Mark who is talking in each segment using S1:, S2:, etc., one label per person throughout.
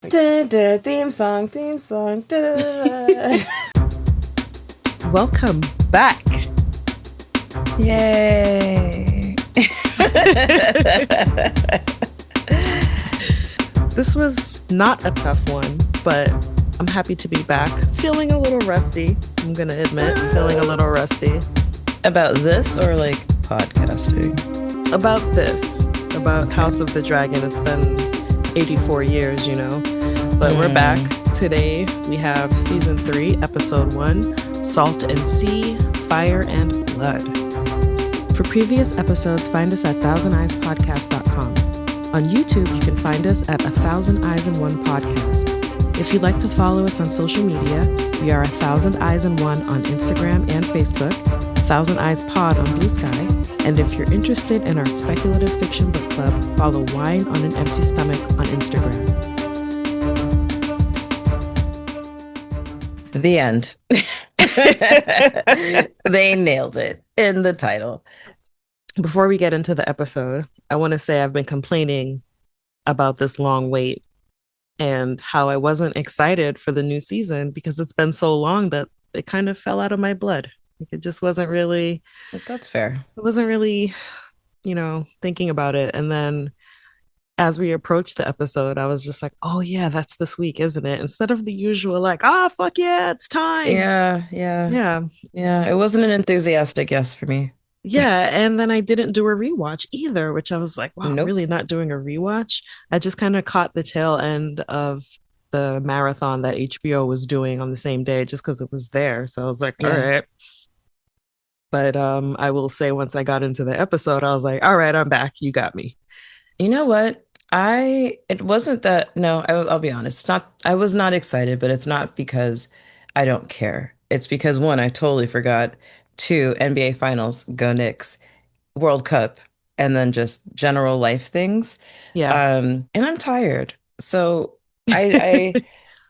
S1: Da, da, theme song, theme song. Da, da, da.
S2: Welcome back.
S1: Yay.
S2: This was not a tough one, but I'm happy to be back. Feeling a little rusty. I'm going to admit, feeling a little rusty.
S1: About this or like podcasting?
S2: About this, about House of the Dragon. It's been 84 years, but we're back. Today we have season 3, episode 1, Salt and Sea, Fire and Blood. For previous episodes, find us at thousandeyespod.bsky.social. On YouTube, you can find us at 1,000 Eyes in One Podcast. If you'd like to follow us on social media, we are 1,000 Eyes in One on Instagram and Facebook, 1,000 Eyes Pod on Blue Sky, and if you're interested in our speculative fiction book club, follow Wine on an Empty Stomach on Instagram.
S1: The end. They nailed it in the title.
S2: Before we get into the episode, I want to say I've been complaining about this long wait and how I wasn't excited for the new season because it's been so long that it kind of fell out of my blood. It just wasn't really.
S1: But that's fair.
S2: I wasn't really, thinking about it. And then as we approached the episode, I was just like, oh yeah, that's this week, isn't it? Instead of the usual like, fuck yeah, it's time.
S1: Yeah. Yeah. It wasn't an enthusiastic yes for me.
S2: Yeah, and then I didn't do a rewatch either, which I was like, wow,
S1: Nope.
S2: really not doing a rewatch. I just kind of caught the tail end of the marathon that HBO was doing on the same day just because it was there. So I was like, all
S1: Yeah.
S2: right. But I will say once I got into the episode, I was like, all right, I'm back. You got me.
S1: You know what? It wasn't that, no, I'll be honest. It's not, I was not excited, but it's not because I don't care. It's because one, I totally forgot. Two, NBA Finals, go Knicks, World Cup, and then just general life things.
S2: Yeah.
S1: And I'm tired. So I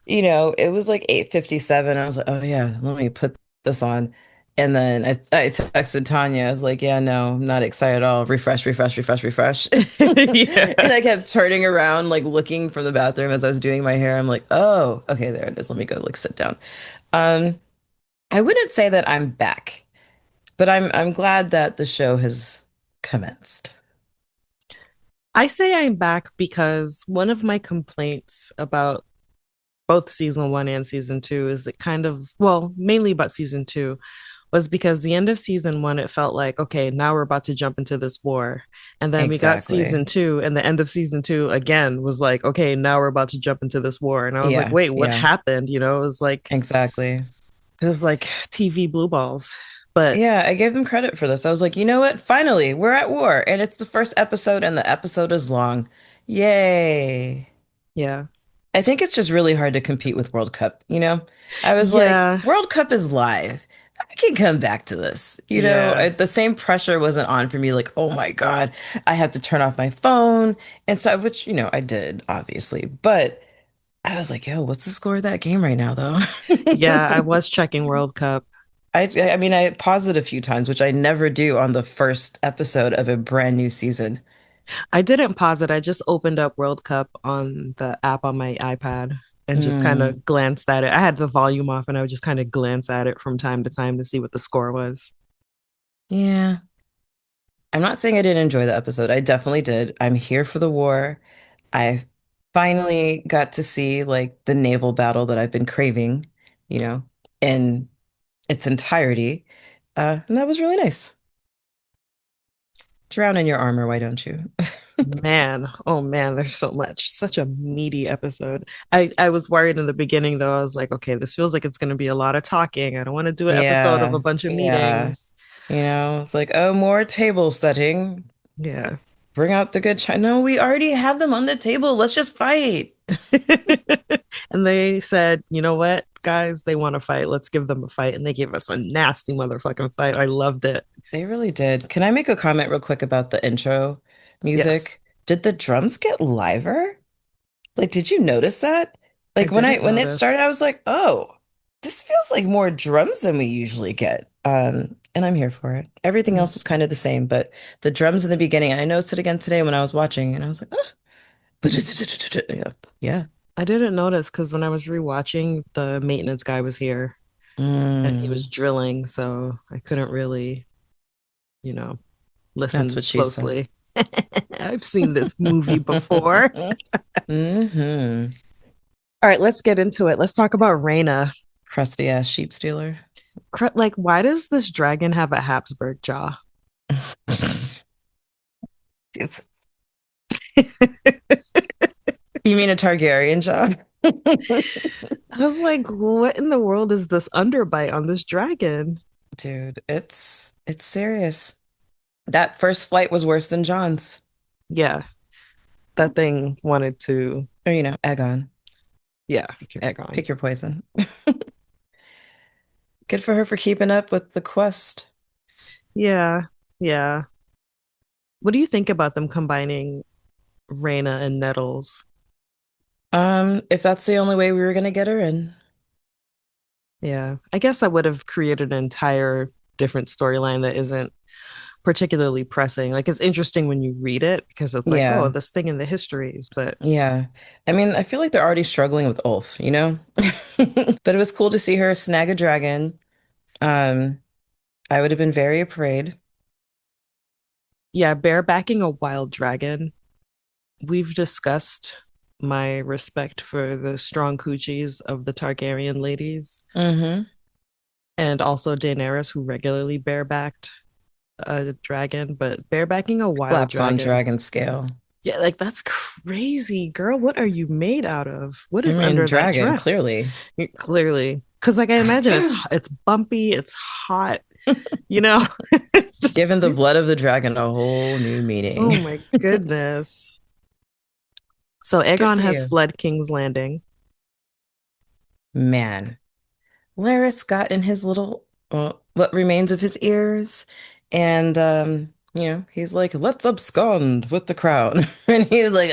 S1: it was like 8:57. I was like, oh yeah, let me put this on. And then I texted Tanya. I was like, yeah, no, I'm not excited at all. Refresh, refresh, refresh, refresh.
S2: Yeah.
S1: And I kept turning around, like looking from the bathroom as I was doing my hair. I'm like, oh, okay, there it is. Let me go like sit down. Um, I wouldn't say that I'm back, but I'm glad that the show has commenced.
S2: I say I'm back because one of my complaints about both season 1 and season 2 is it kind of, well, mainly about season 2 was because the end of season 1 it felt like, okay, now we're about to jump into this war. And then we got
S1: Exactly.
S2: season 2 and the end of season 2 again was like, okay, now we're about to jump into this war. And I was like,
S1: Yeah,
S2: wait, what
S1: yeah,
S2: happened?
S1: exactly.
S2: It was like TV blue balls. But
S1: Yeah, I gave them credit for this. I was like, you know what? Finally, we're at war, and it's the first episode, and the episode is long. Yay.
S2: yeah.
S1: I think it's just really hard to compete with World Cup, you know? I was like,
S2: Yeah.
S1: World Cup is live. I can come back to this.
S2: Yeah.
S1: The same pressure wasn't on for me, like, oh my God, I have to turn off my phone and stuff, which, I did, obviously. But I was like, yo, what's the score of that game right now, though?
S2: Yeah, I was checking World Cup.
S1: I mean, I paused it a few times, which I never do on the first episode of a brand new season.
S2: I didn't pause it. I just opened up World Cup on the app on my iPad and just kind
S1: Mm,
S2: of glanced at it. I had the volume off and I would just kind of glance at it from time to time to see what the score was.
S1: yeah. I'm not saying I didn't enjoy the episode. I definitely did. I'm here for the war. I finally got to see like the naval battle that I've been craving, you know, in its entirety. And that was really nice. Drown in your armor, why don't you?
S2: Man, oh man, there's so much. Such a meaty episode. I was worried in the beginning though. I was like, okay, this feels like it's going to be a lot of talking. I don't want to do an episode of
S1: Yeah,
S2: a bunch of
S1: yeah.
S2: meetings.
S1: It's like, oh, more table setting.
S2: Yeah.
S1: Bring out the good China. No, we already have them on the table. Let's just fight.
S2: And they said, you know what, guys, they want to fight. Let's give them a fight. And they gave us a nasty motherfucking fight. I loved it.
S1: They really did. Can I make a comment real quick about the intro
S2: Yes.
S1: music? Did the drums get liver? Like, did you notice that?
S2: I
S1: Like
S2: didn't
S1: when it started,
S2: notice.
S1: I was like, oh, this feels like more drums than we usually get. And I'm here for it. Everything else was kind of the same, but the drums in the beginning, I noticed it again today when I was watching, and I was like, ah. Yeah. Yeah.
S2: I didn't notice because when I was rewatching, the maintenance guy was here and he was
S1: Mm,
S2: drilling, so I couldn't really, you know,
S1: that's
S2: listen
S1: what she said.
S2: closely. I've seen this movie before.
S1: Hmm.
S2: All right, let's get into it. Let's talk about Reyna.
S1: Crusty ass sheep stealer.
S2: Like, why does this dragon have a Habsburg jaw?
S1: Jesus. You mean a Targaryen job?
S2: I was like, what in the world is this underbite on this dragon?
S1: Dude, it's serious. That first flight was worse than John's.
S2: Yeah, that thing wanted to,
S1: Or, Aegon.
S2: yeah,
S1: Pick your,
S2: Aegon.
S1: pick your poison. Good for her for keeping up with the quest.
S2: Yeah, yeah. What do you think about them combining Reyna and Nettles?
S1: If that's the only way we were gonna get her in.
S2: Yeah, I guess I would have created an entire different storyline that isn't particularly pressing. Like it's interesting when you read it because it's like, oh,
S1: Yeah.
S2: this thing in the histories, but
S1: Yeah. I mean, I feel like they're already struggling with Ulf? But it was cool to see her snag a dragon. Um, I would have been very afraid.
S2: yeah, barebacking a wild dragon. We've discussed my respect for the strong coochies of the Targaryen ladies
S1: Mm-hmm.
S2: and also Daenerys, who regularly barebacked a dragon, but barebacking a wild
S1: Slaps on
S2: dragon.
S1: dragon scale.
S2: Yeah, like that's crazy, girl. What are you made out of? What
S1: I
S2: is
S1: mean,
S2: under that
S1: dragon,
S2: dress?
S1: clearly.
S2: Clearly, because like I imagine it's bumpy, it's hot, you know. It's
S1: Given
S2: just
S1: the blood of the dragon a whole new
S2: oh
S1: meaning.
S2: my goodness. So
S1: Good
S2: Aegon
S1: for
S2: has
S1: you.
S2: fled King's Landing.
S1: Man. Laris got in his little, what remains of his ears, and he's like, "Let's abscond with the crown," and he's like,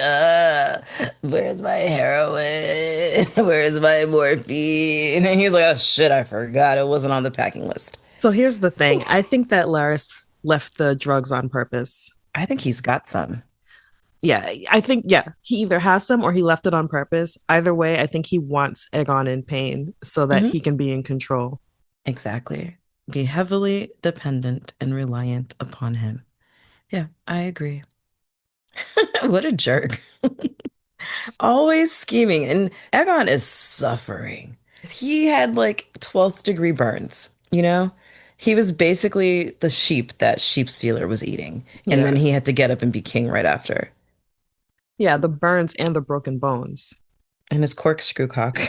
S1: where's my heroin? Where's my morphine?" And he's like, "Oh shit, I forgot it wasn't on the packing list."
S2: So here's the
S1: Whew.
S2: thing. I think that Laris left the drugs on purpose.
S1: I think he's got some.
S2: Yeah, I think yeah, he either has some or he left it on purpose. Either way, I think he wants Aegon in pain so that
S1: Hmm.
S2: he can be in control.
S1: Exactly. Be heavily dependent and reliant upon him. Yeah, I agree. What a jerk. Always scheming. And Aegon is suffering. He had like 12th degree burns? He was basically the sheep that sheep stealer was eating. And then
S2: Yeah.
S1: he had to get up and be king right after.
S2: Yeah, the burns and the broken bones.
S1: And his corkscrew cock.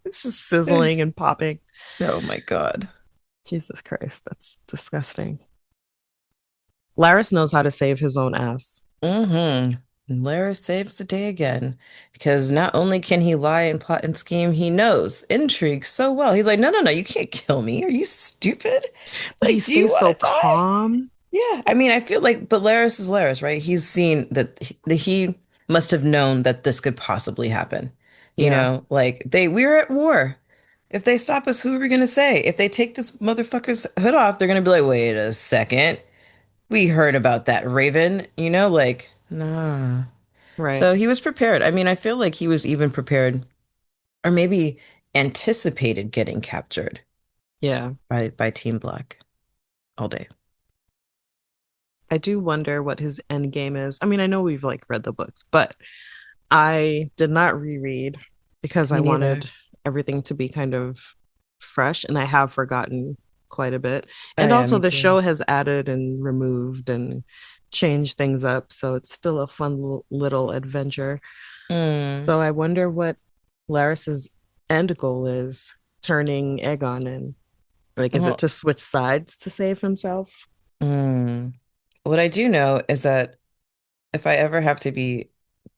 S2: It's just sizzling and popping.
S1: Oh my God.
S2: Jesus Christ, that's disgusting. Laris knows how to save his own ass.
S1: Mm-hmm. Lara saves the day again because not only can he lie and plot and scheme, he knows intrigue so well. He's like, no, no, no, you can't kill me. Are you stupid?
S2: But he
S1: Like, do you
S2: stays
S1: want
S2: so
S1: to die?
S2: calm.
S1: Yeah, I mean, I feel like, but Laris is Laris, right? He's seen that he must have known that this could possibly happen.
S2: Yeah,
S1: Like we're at war. If they stop us, who are we gonna say? If they take this motherfucker's hood off, they're gonna be like, wait a second, we heard about that Raven. Like, nah.
S2: right.
S1: So he was prepared. I mean, I feel like he was even prepared, or maybe anticipated getting captured
S2: Yeah.
S1: by Team Black all day.
S2: I do wonder what his end game is. I mean, I know we've like read the books, but I did not reread because I
S1: Me neither.
S2: wanted everything to be kind of fresh, and I have forgotten quite a bit.
S1: Oh
S2: And
S1: yeah,
S2: also,
S1: me
S2: the
S1: too.
S2: show has added and removed and changed things up, so it's still a fun little adventure.
S1: Mm.
S2: So I wonder what Laris's end goal is, turning Aegon in. Like, is it
S1: Well,
S2: to switch sides to save himself?
S1: mm. What I do know is that if I ever have to be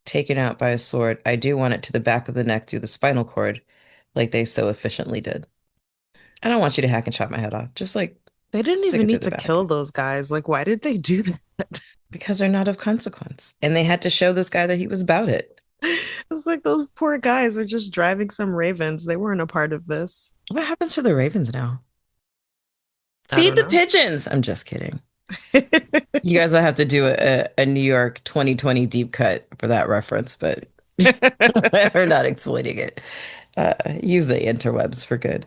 S1: taken out by a sword, I do want it to the back of the neck through the spinal cord, like they so efficiently did. I don't want you to hack and chop my head off. Just like
S2: They didn't
S1: stick
S2: even
S1: it through
S2: need
S1: the
S2: to
S1: back
S2: kill those guys. Like, why did they do that?
S1: because they're not of consequence. And they had to show this guy that he was about it.
S2: It's like those poor guys are just driving some ravens. They weren't a part of this.
S1: What happens to the Ravens now?
S2: I
S1: Feed
S2: don't
S1: the
S2: know.
S1: pigeons. I'm just kidding. You guys will have to do a New York 2020 deep cut for that reference, but we're not exploiting it. Use the interwebs for good.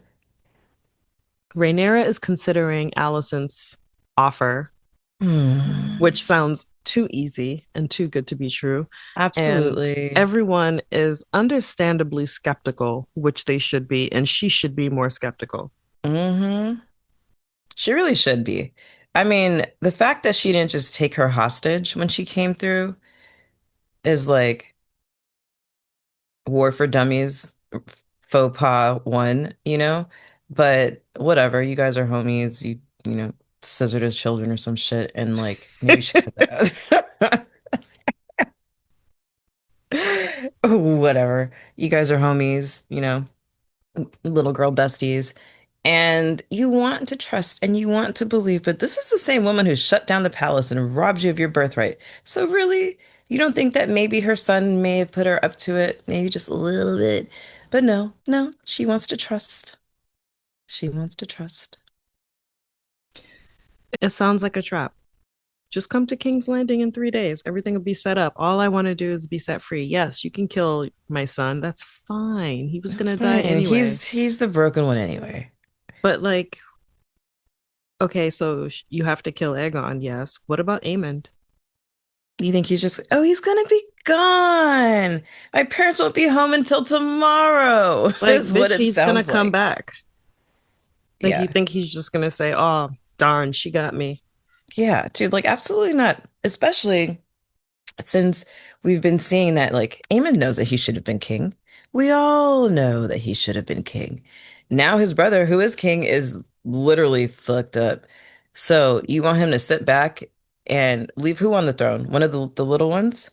S2: Rhaenyra is considering Alicent's offer,
S1: Hmm.
S2: which sounds too easy and too good to be true. And
S1: Absolutely.
S2: everyone is understandably skeptical, which they should be, and she should be more skeptical.
S1: Hmm. She really should be. I mean, the fact that she didn't just take her hostage when she came through is like War for Dummies, faux pas one, you know? But whatever, you guys are homies. You scissored his children or some shit, and like maybe you should cut that out. Whatever. You guys are homies, little girl besties. And you want to trust and you want to believe, but this is the same woman who shut down the palace and robbed you of your birthright. So really, you don't think that maybe her son may have put her up to it, maybe just a little bit. But no, no, she wants to trust. She wants to trust.
S2: It sounds like a trap. Just come to King's Landing in 3 days. Everything will be set up. All I want to do is be set free. Yes, you can kill my son. That's fine. He was
S1: That's
S2: gonna die
S1: fine.
S2: anyway.
S1: He's the broken one anyway.
S2: But like, okay, so you have to kill Aegon, yes. What about Aemond?
S1: You think he's gonna be gone. My parents won't be home until tomorrow,
S2: Like,
S1: is what
S2: bitch,
S1: it
S2: he's gonna
S1: sounds
S2: come
S1: like.
S2: back. Like, you
S1: Yeah.
S2: think he's just gonna say, "Oh, darn, she got me."
S1: Yeah, dude, like absolutely not. Especially since we've been seeing that like Aemon knows that he should have been king. We all know that he should have been king. Now his brother, who is king, is literally fucked up. So you want him to sit back and leave who on the throne? One of the little ones?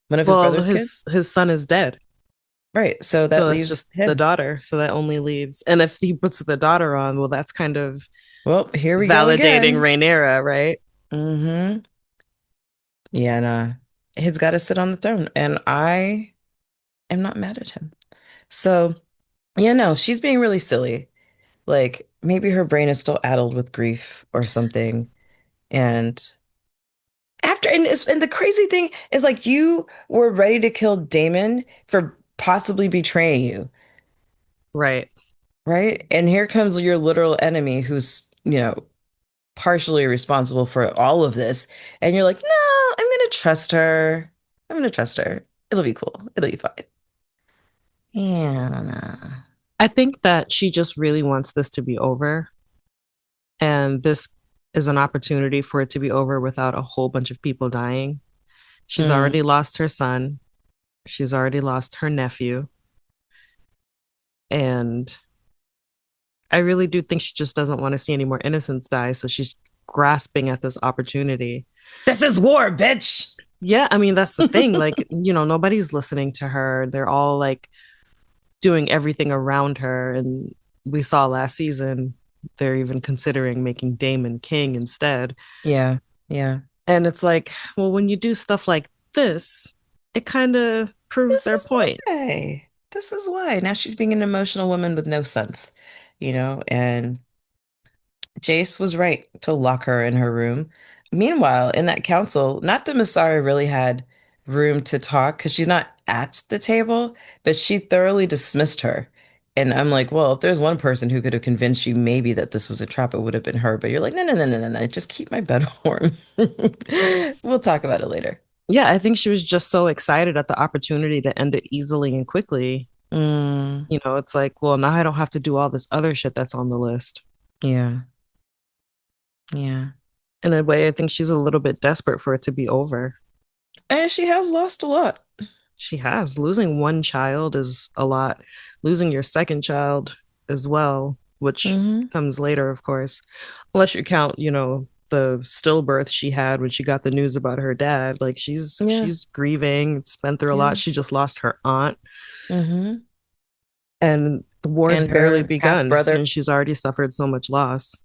S1: One of his
S2: Well,
S1: brother's kids?
S2: his son is dead.
S1: Right. So that
S2: So that's
S1: leaves
S2: just the
S1: him.
S2: daughter. So that only leaves. And if he puts the daughter on, well, that's kind of
S1: Well, here we go
S2: validating
S1: again.
S2: Rhaenyra, right?
S1: Mm-hmm. Yeah, nah. He's got to sit on the throne, and I am not mad at him. So, yeah, no, she's being really silly. Like maybe her brain is still addled with grief or something. And and the crazy thing is like you were ready to kill Damon for possibly betraying you,
S2: Right.
S1: right? And here comes your literal enemy who's, partially responsible for all of this. And you're like, no, I'm gonna trust her. I'm gonna trust her. It'll be cool. It'll be fine. Yeah, I don't know.
S2: I think that she just really wants this to be over. And this is an opportunity for it to be over without a whole bunch of people dying. She's
S1: Mm,
S2: already lost her son. She's already lost her nephew. And I really do think she just doesn't want to see any more innocents die. So she's grasping at this opportunity.
S1: this is war, bitch.
S2: Yeah, I mean, that's the thing. Like, nobody's listening to her. They're all like doing everything around her. And we saw last season, they're even considering making Daemon king instead.
S1: Yeah, yeah.
S2: And it's like, well, when you do stuff like this, it kind of proves
S1: This
S2: their
S1: is
S2: point.
S1: why. This is why. Now she's being an emotional woman with no sense, and Jace was right to lock her in her room. Meanwhile, in that council, not that Masari really had room to talk because she's not at the table, but she thoroughly dismissed her. And I'm like, well, if there's one person who could have convinced you maybe that this was a trap, it would have been her. But you're like, no, no, no, no, no, no. Just keep my bed warm. We'll talk about it later.
S2: Yeah, I think she was just so excited at the opportunity to end it easily and quickly.
S1: Mm,
S2: It's like, well, now I don't have to do all this other shit that's on the list.
S1: yeah, yeah.
S2: In a way, I think she's a little bit desperate for it to be over.
S1: And she has lost a lot.
S2: She has. Losing one child is a lot. Losing your second child as well, which
S1: Hmm.
S2: comes later, of course, unless you count, the stillbirth she had when she got the news about her dad. Like she's
S1: Yeah,
S2: she's grieving, it's been through a lot.
S1: yeah.
S2: She just lost her aunt,
S1: Hmm.
S2: and the war's
S1: And
S2: barely
S1: her half
S2: begun,
S1: brother.
S2: and she's already suffered so much loss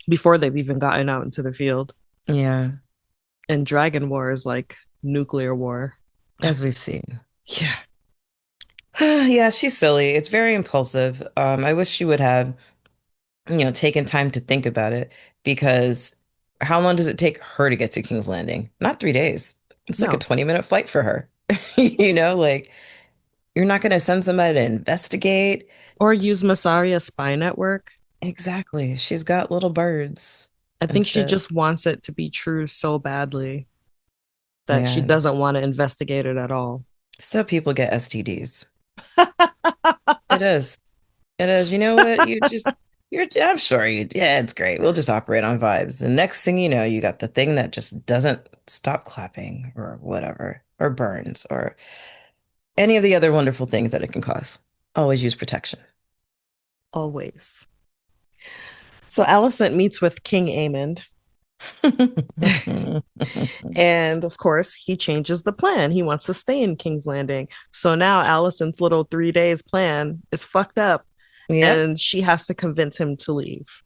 S2: before they've even gotten out into the field.
S1: Yeah,
S2: And Dragon War is like nuclear war.
S1: as we've seen.
S2: Yeah.
S1: Yeah, she's silly. It's very impulsive. I wish she would have, taken time to think about it because how long does it take her to get to King's Landing? Not 3 days. It's like a
S2: No.
S1: 20-minute flight for her. Like you're not going to send somebody to investigate.
S2: Or use Masaria's spy network.
S1: Exactly. She's got little birds
S2: I think she
S1: instead.
S2: just wants it to be true so badly that she
S1: Yeah.
S2: doesn't want to investigate it at all.
S1: So people get STDs. It is. It is. You know what? I'm sure yeah, it's great. We'll just operate on vibes. And next thing you know, you got the thing that just doesn't stop clapping or whatever, or burns, or any of the other wonderful things that it can cause. Always use protection.
S2: Always. So Alicent meets with King Aemond. And of course, he changes the plan. He wants to stay in King's Landing. So now Alicent's little 3 days plan is fucked up
S1: Yep.
S2: and she has to convince him to leave.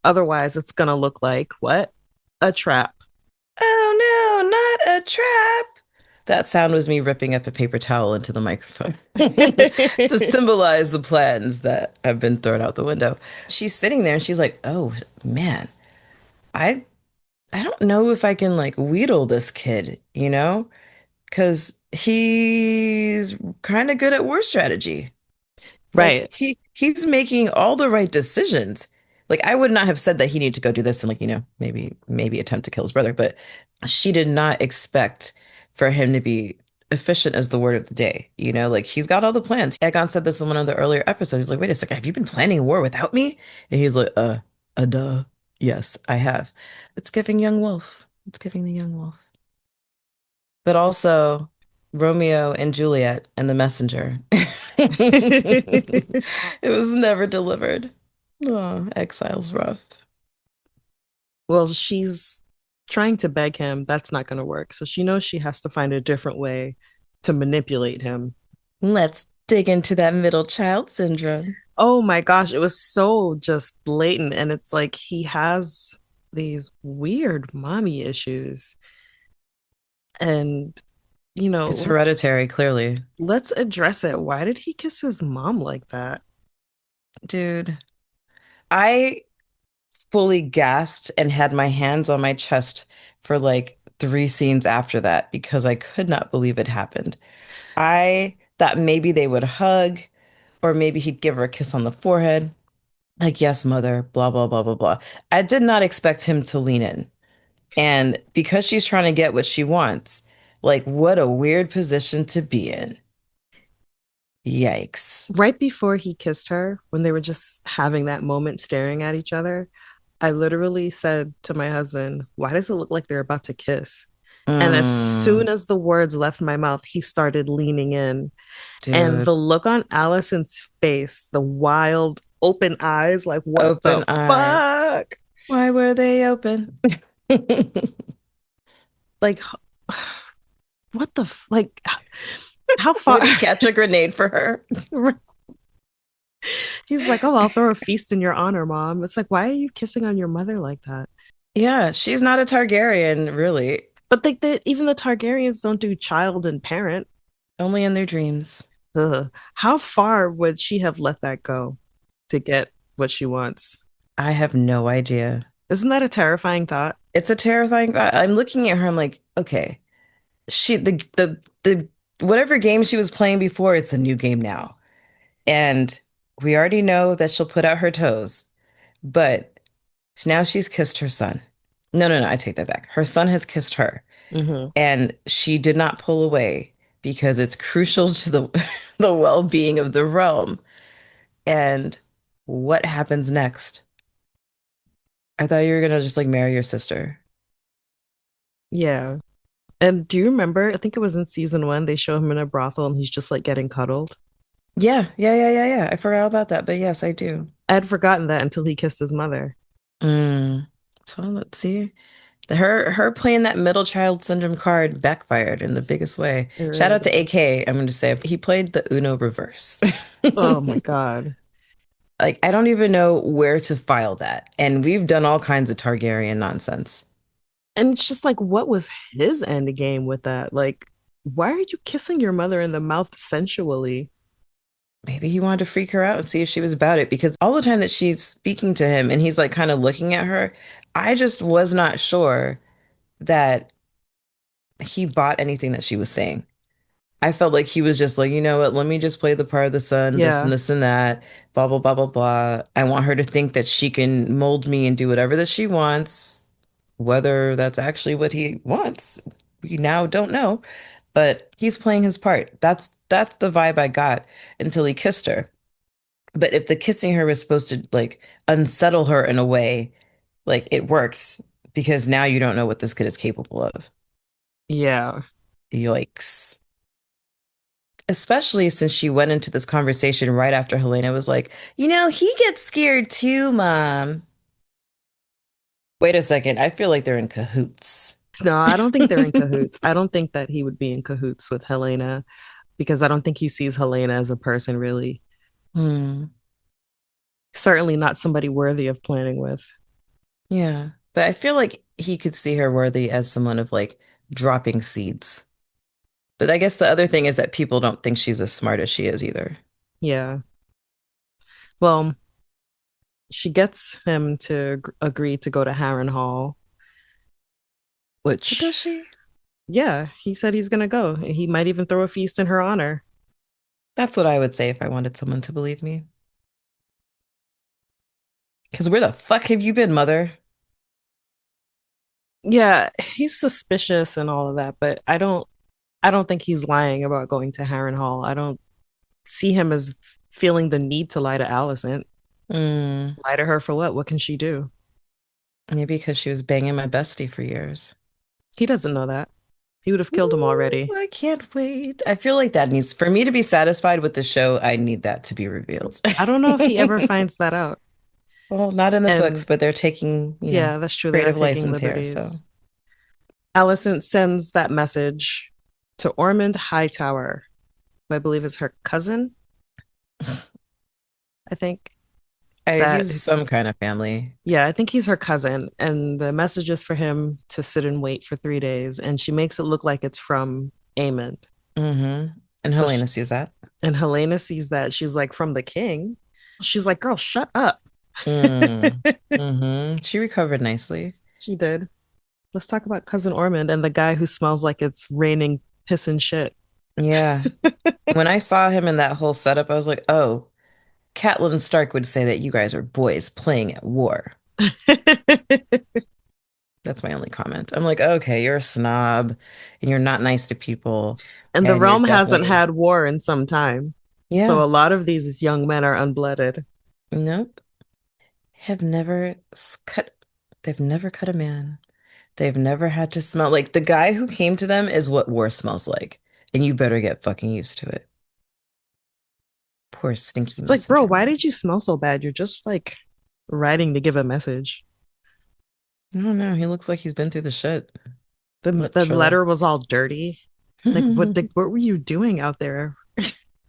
S2: Otherwise, it's going to look like what? A trap.
S1: Oh no, not a trap. That sound was me ripping up a paper towel into the microphone to symbolize the plans that have been thrown out the window. She's sitting there and she's like, "Oh man, I I don't know if I can like wheedle this kid, because he's kind of good at war strategy. Like
S2: Right.
S1: he's making all the right decisions. Like I would not have said that he needed to go do this and like, maybe attempt to kill his brother, but she did not expect for him to be efficient as the word of the day. Like he's got all the plans. Aegon said this in one of the earlier episodes. He's like, wait a second, have you been planning war without me? And he's like, duh. Yes, I have. It's giving young wolf. It's giving the young wolf. But also Romeo and Juliet and the messenger. It was never delivered. Oh, exile's rough.
S2: Well, she's trying to beg him. That's not going to work. So she knows she has to find a different way to manipulate him.
S1: Let's dig into that middle child syndrome.
S2: Oh my gosh, it was so just blatant. And it's like he has these weird mommy issues. And,
S1: It's
S2: let's
S1: hereditary, clearly.
S2: address it. Why did he kiss his mom like that?
S1: Dude, I fully gasped and had my hands on my chest for like 3 scenes after that because I could not believe it happened. I thought maybe they would hug, or maybe he'd give her a kiss on the forehead. Like, yes, mother, blah, blah, blah, blah, blah. I did not expect him to lean in. And because she's trying to get what she wants, like, what a weird position to be in. Yikes.
S2: Right before he kissed her, when they were just having that moment staring at each other, I literally said to my husband, why does it look like they're about to kiss? And as soon
S1: Mm,
S2: as the words left my mouth, he started leaning in. And
S1: dude,
S2: the look on Allison's face, the wild open eyes, like, what
S1: open
S2: the
S1: eyes.
S2: fuck?
S1: Why were they open?
S2: Like, what the, like, how far?
S1: Would he catch a grenade for her?
S2: He's like, oh, I'll throw a feast in your honor, mom. It's like, why are you kissing on your mother like that?
S1: Yeah, she's not a Targaryen, really.
S2: But even the Targaryens don't do child and parent.
S1: Only in their dreams.
S2: Ugh. How far would she have let that go to get what she wants?
S1: I have no idea.
S2: Isn't that a terrifying thought?
S1: It's a terrifying. I'm looking at her. I'm like, okay, the whatever game she was playing before, it's a new game now. And we already know that she'll put out her toes, but now she's kissed her son. No, no, no, I take that back. Her son has kissed her,
S2: Mm-hmm.
S1: and she did not pull away because it's crucial to the the well-being of the realm. And what happens next? I thought you were gonna just like marry your sister.
S2: Yeah. And do you remember? I think it was in season 1, they show him in a brothel and he's just like getting cuddled.
S1: Yeah, yeah, yeah, yeah, yeah. I forgot all about that, but yes, I do.
S2: I had forgotten that until he kissed his mother.
S1: Mm. So let's see. Her playing that middle child syndrome card backfired in the biggest way.
S2: It
S1: Shout
S2: really
S1: out to
S2: did.
S1: AK. I'm going to say he played the Uno reverse.
S2: Oh my God.
S1: Like I don't even know where to file that. And we've done all kinds of Targaryen nonsense.
S2: And it's just like, what was his end game with that? Like, why are you kissing your mother in the mouth sensually?
S1: Maybe he wanted to freak her out and see if she was about it because all the time that she's speaking to him and he's like kind of looking at her, I just was not sure that he bought anything that she was saying. I felt like he was just like, you know what, let me just play the part of the son,
S2: Yeah.
S1: this and that, blah, blah, blah, blah, blah. I want her to think that she can mold me and do whatever that she wants, whether that's actually what he wants. We now don't know, but he's playing his part. That's the vibe I got until he kissed her. But if the kissing her was supposed to like unsettle her in a way, like it works because now you don't know what this kid is capable of.
S2: Yeah.
S1: Yikes. Especially since she went into this conversation right after Helena was like, he gets scared too, Mom. Wait a second. I feel like they're in cahoots.
S2: No, I don't think they're in cahoots. I don't think that he would be in cahoots with Helena because I don't think he sees Helena as a person really.
S1: Hmm.
S2: Certainly not somebody worthy of planning with.
S1: Yeah. But I feel like he could see her worthy as someone of like dropping seeds. But I guess the other thing is that people don't think she's as smart as she is either.
S2: Yeah. Well, she gets him to agree to go to Harrenhal,
S1: But does
S2: which,
S1: she?
S2: yeah, he said he's gonna go. He might even throw a feast in her honor.
S1: That's what I would say if I wanted someone to believe me. Because where the fuck have you been, mother?
S2: Yeah, he's suspicious and all of that, but I don't think he's lying about going to Harrenhal. I don't see him as feeling the need to lie to Allison.
S1: Mm,
S2: Lie to her for what? What can she do?
S1: maybe because she was banging my bestie for years.
S2: He doesn't know that. He would have killed him
S1: Ooh,
S2: already.
S1: I can't wait. I feel like that needs, for me to be satisfied with the show, I need that to be revealed.
S2: I don't know if he ever finds that out.
S1: Well, not in the books,
S2: And
S1: but they're taking,
S2: yeah, that's true. They are
S1: creative
S2: taking
S1: license here. So
S2: liberties. Allison sends that message to Ormond Hightower, who I believe is her cousin, I think. That,
S1: he's some kind of family.
S2: yeah, I think he's her cousin. And the message is for him to sit and wait for 3 days. And she makes it look like it's from Aemond.
S1: Hmm. And
S2: So,
S1: Helena sees that.
S2: and Helena sees that. She's like, from the king. She's like, girl, shut up.
S1: Mm. She recovered nicely.
S2: She did. Let's talk about cousin Ormond and the guy who smells like it's raining piss and shit.
S1: Yeah. When I saw him in that whole setup, I was like, oh, Catelyn Stark would say that you guys are boys playing at war. That's my only comment. I'm like, okay, you're a snob and you're not nice to people
S2: And the
S1: and you're
S2: realm hasn't
S1: definitely,
S2: had war in some time. So
S1: yeah,
S2: a lot of these young men are unblooded.
S1: nope. Have never cut, they've never cut a man. They've never had to smell like the guy who came to them is what war smells like. And you better get fucking used to it. Poor stinky
S2: It's like, bro,
S1: messenger
S2: why
S1: man.
S2: did you smell so bad? You're just like writing to give a message.
S1: I don't know. He looks like he's been through the shit,
S2: The
S1: literally.
S2: letter was all dirty. Like what were you doing out there?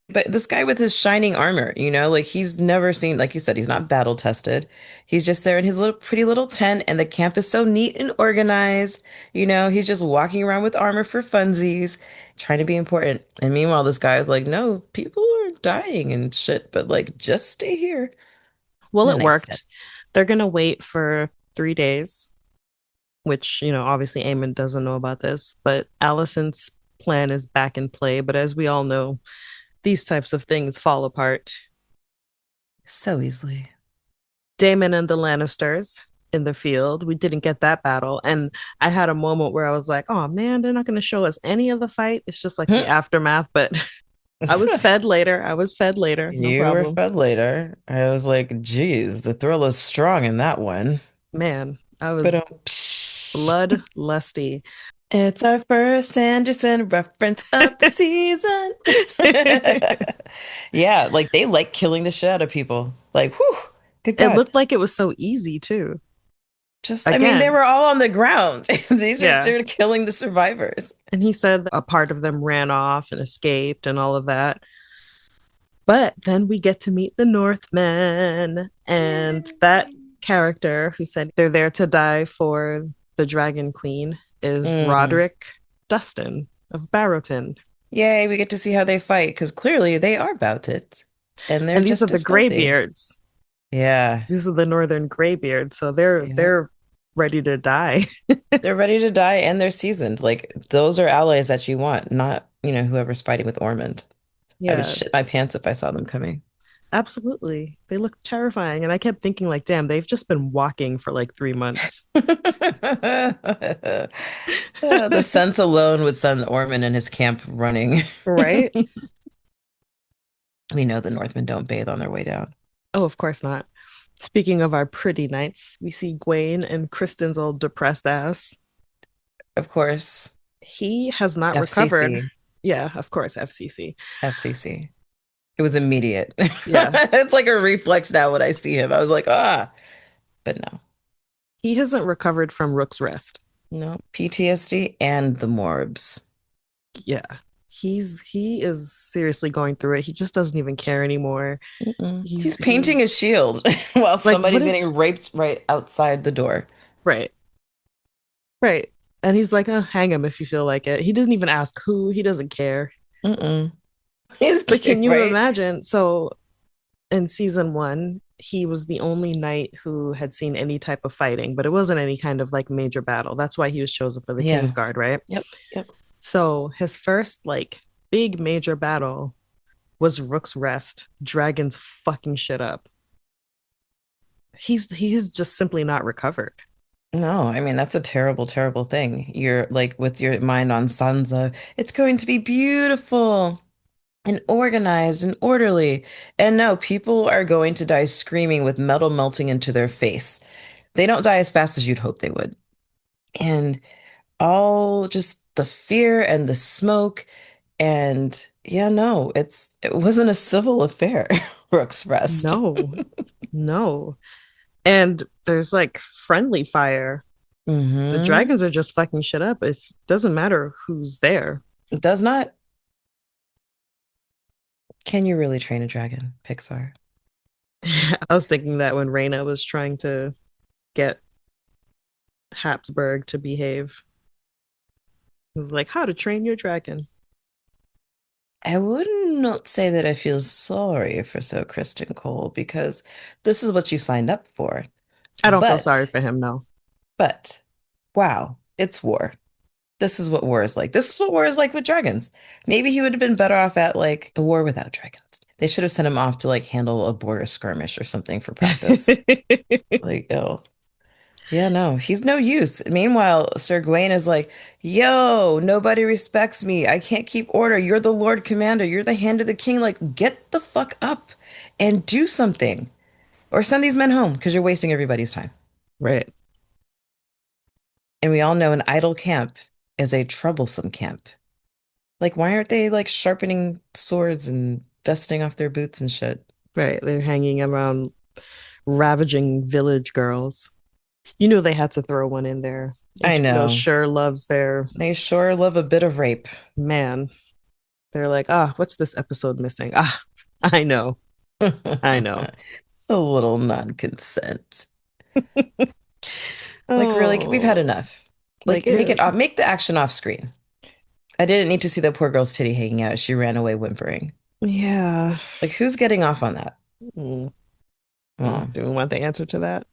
S1: But this guy with his shining armor, like he's never seen, like you said, he's not battle tested. He's just there in his little pretty little tent, and the camp is so neat and organized. He's just walking around with armor for funsies, trying to be important. And meanwhile, this guy is like, no, people are dying and shit, but like, just stay here.
S2: Well,
S1: In a
S2: it
S1: nice tent.
S2: worked. They're gonna wait for 3 days, which, obviously Eamon doesn't know about this, but Allison's plan is back in play. But as we all know, these types of things fall apart.
S1: So easily.
S2: Daemon and the Lannisters in the field. We didn't get that battle. And I had a moment where I was like, oh man, they're not going to show us any of the fight. It's just like the aftermath. But I was fed later. I was fed later. No
S1: You were
S2: problem.
S1: fed later. I was like, geez, the thrill is strong in that one.
S2: Man, I
S1: But
S2: was bloodlusty.
S1: it's our first Sanderson reference of the season.
S2: It
S1: Yeah, like they like killing the shit out of people. Like, whew, good God.
S2: looked like it was so easy too.
S1: I mean, they
S2: Again,
S1: were all on the ground. These are,
S2: yeah.
S1: they're killing the survivors.
S2: And he said a part of them ran off and escaped and all of that. But then we get to meet the Northmen, and that
S1: Yay.
S2: character who said they're there to die for the Dragon Queen is
S1: Mm.
S2: Roderick Dustin of Barrowton.
S1: Yay, we get to see how they fight because clearly they are about it. And they're
S2: And these are
S1: just
S2: the
S1: as filthy.
S2: Greybeards.
S1: Yeah.
S2: These are the Northern Greybeards. So they're
S1: Yep.
S2: they're ready to die.
S1: They're ready to die and they're seasoned. Like those are allies that you want, not, whoever's fighting with Ormond. I would
S2: Yeah,
S1: shit my pants if I saw them coming.
S2: absolutely. They look terrifying. And I kept thinking, like, damn, they've just been walking for like 3 months.
S1: The scent alone would send Ormond and his camp running.
S2: Right?
S1: We know the Northmen don't bathe on their way down.
S2: Oh, of course not. Speaking of our pretty knights, we see Gawain and Kristen's old depressed ass.
S1: Of course,
S2: He has not recovered.
S1: FCC,
S2: Yeah, of course, FCC.
S1: FCC. It was immediate.
S2: Yeah,
S1: It's like a reflex now when I see him. I was like, ah, but no,
S2: he hasn't recovered from Rook's Rest.
S1: no, PTSD and the morbs.
S2: Yeah, he is seriously going through it. He just doesn't even care anymore.
S1: Mm-mm. He's painting a
S2: He's
S1: shield while
S2: like, what
S1: somebody's
S2: is
S1: getting raped right outside the door.
S2: right, right? And he's like, oh, hang him if you feel like it. He doesn't even ask who. He doesn't care.
S1: Mm-mm. He's
S2: But can
S1: cute,
S2: you
S1: right?
S2: imagine? So in season one, he was the only knight who had seen any type of fighting, but it wasn't any kind of like major battle. That's why he was chosen for the
S1: Yeah.
S2: Kingsguard, right?
S1: Yep. Yep.
S2: So his first like big major battle was Rook's Rest. Dragons fucking shit up. He's just simply not recovered.
S1: No, I mean that's a terrible, terrible thing. You're like with your mind on Sansa, it's going to be beautiful and organized and orderly. And no, people are going to die screaming with metal melting into their face. They don't die as fast as you'd hope they would. And all just the fear and the smoke and yeah, no, it wasn't a civil affair, Rook's Rest.
S2: No, no. And there's like friendly fire. The
S1: Mm-hmm.
S2: dragons are just fucking shit up. It doesn't matter who's there.
S1: It does not. Can you really train a dragon, Pixar?
S2: I was thinking that when Reina was trying to get Habsburg to behave. It was like how to train your dragon.
S1: I would not say that I feel sorry for Sir Kristen Cole because this is what you signed up for.
S2: I don't feel sorry
S1: But,
S2: for him, no.
S1: but, wow, it's war. This is what war is like. This is what war is like with dragons. Maybe he would have been better off at like a war without dragons. They should have sent him off to like handle a border skirmish or something for practice. Like, oh, yeah, no, he's no use. Meanwhile, Sir Gawain is like, yo, nobody respects me. I can't keep order. You're the Lord Commander. You're the hand of the king. Like, get the fuck up and do something. Or send these men home because you're wasting everybody's time.
S2: Right.
S1: And we all know an idle camp is a troublesome camp. Like, why aren't they like sharpening swords and dusting off their boots and shit?
S2: Right. They're hanging around ravaging village girls. You knew they had to throw one in there.
S1: I
S2: HBO
S1: know.
S2: sure loves their
S1: They sure love a bit of rape.
S2: man. They're like, ah, what's this episode missing? Ah, I know. I know.
S1: A little non-consent. Like, really, we've had
S2: Oh,
S1: enough.
S2: like
S1: Like, make
S2: it.
S1: it off, make the action off screen. I didn't need to see that poor girl's titty hanging out. She ran away whimpering.
S2: Yeah.
S1: Like, who's getting off on that?
S2: Mm,
S1: Oh.
S2: do we want the answer to that?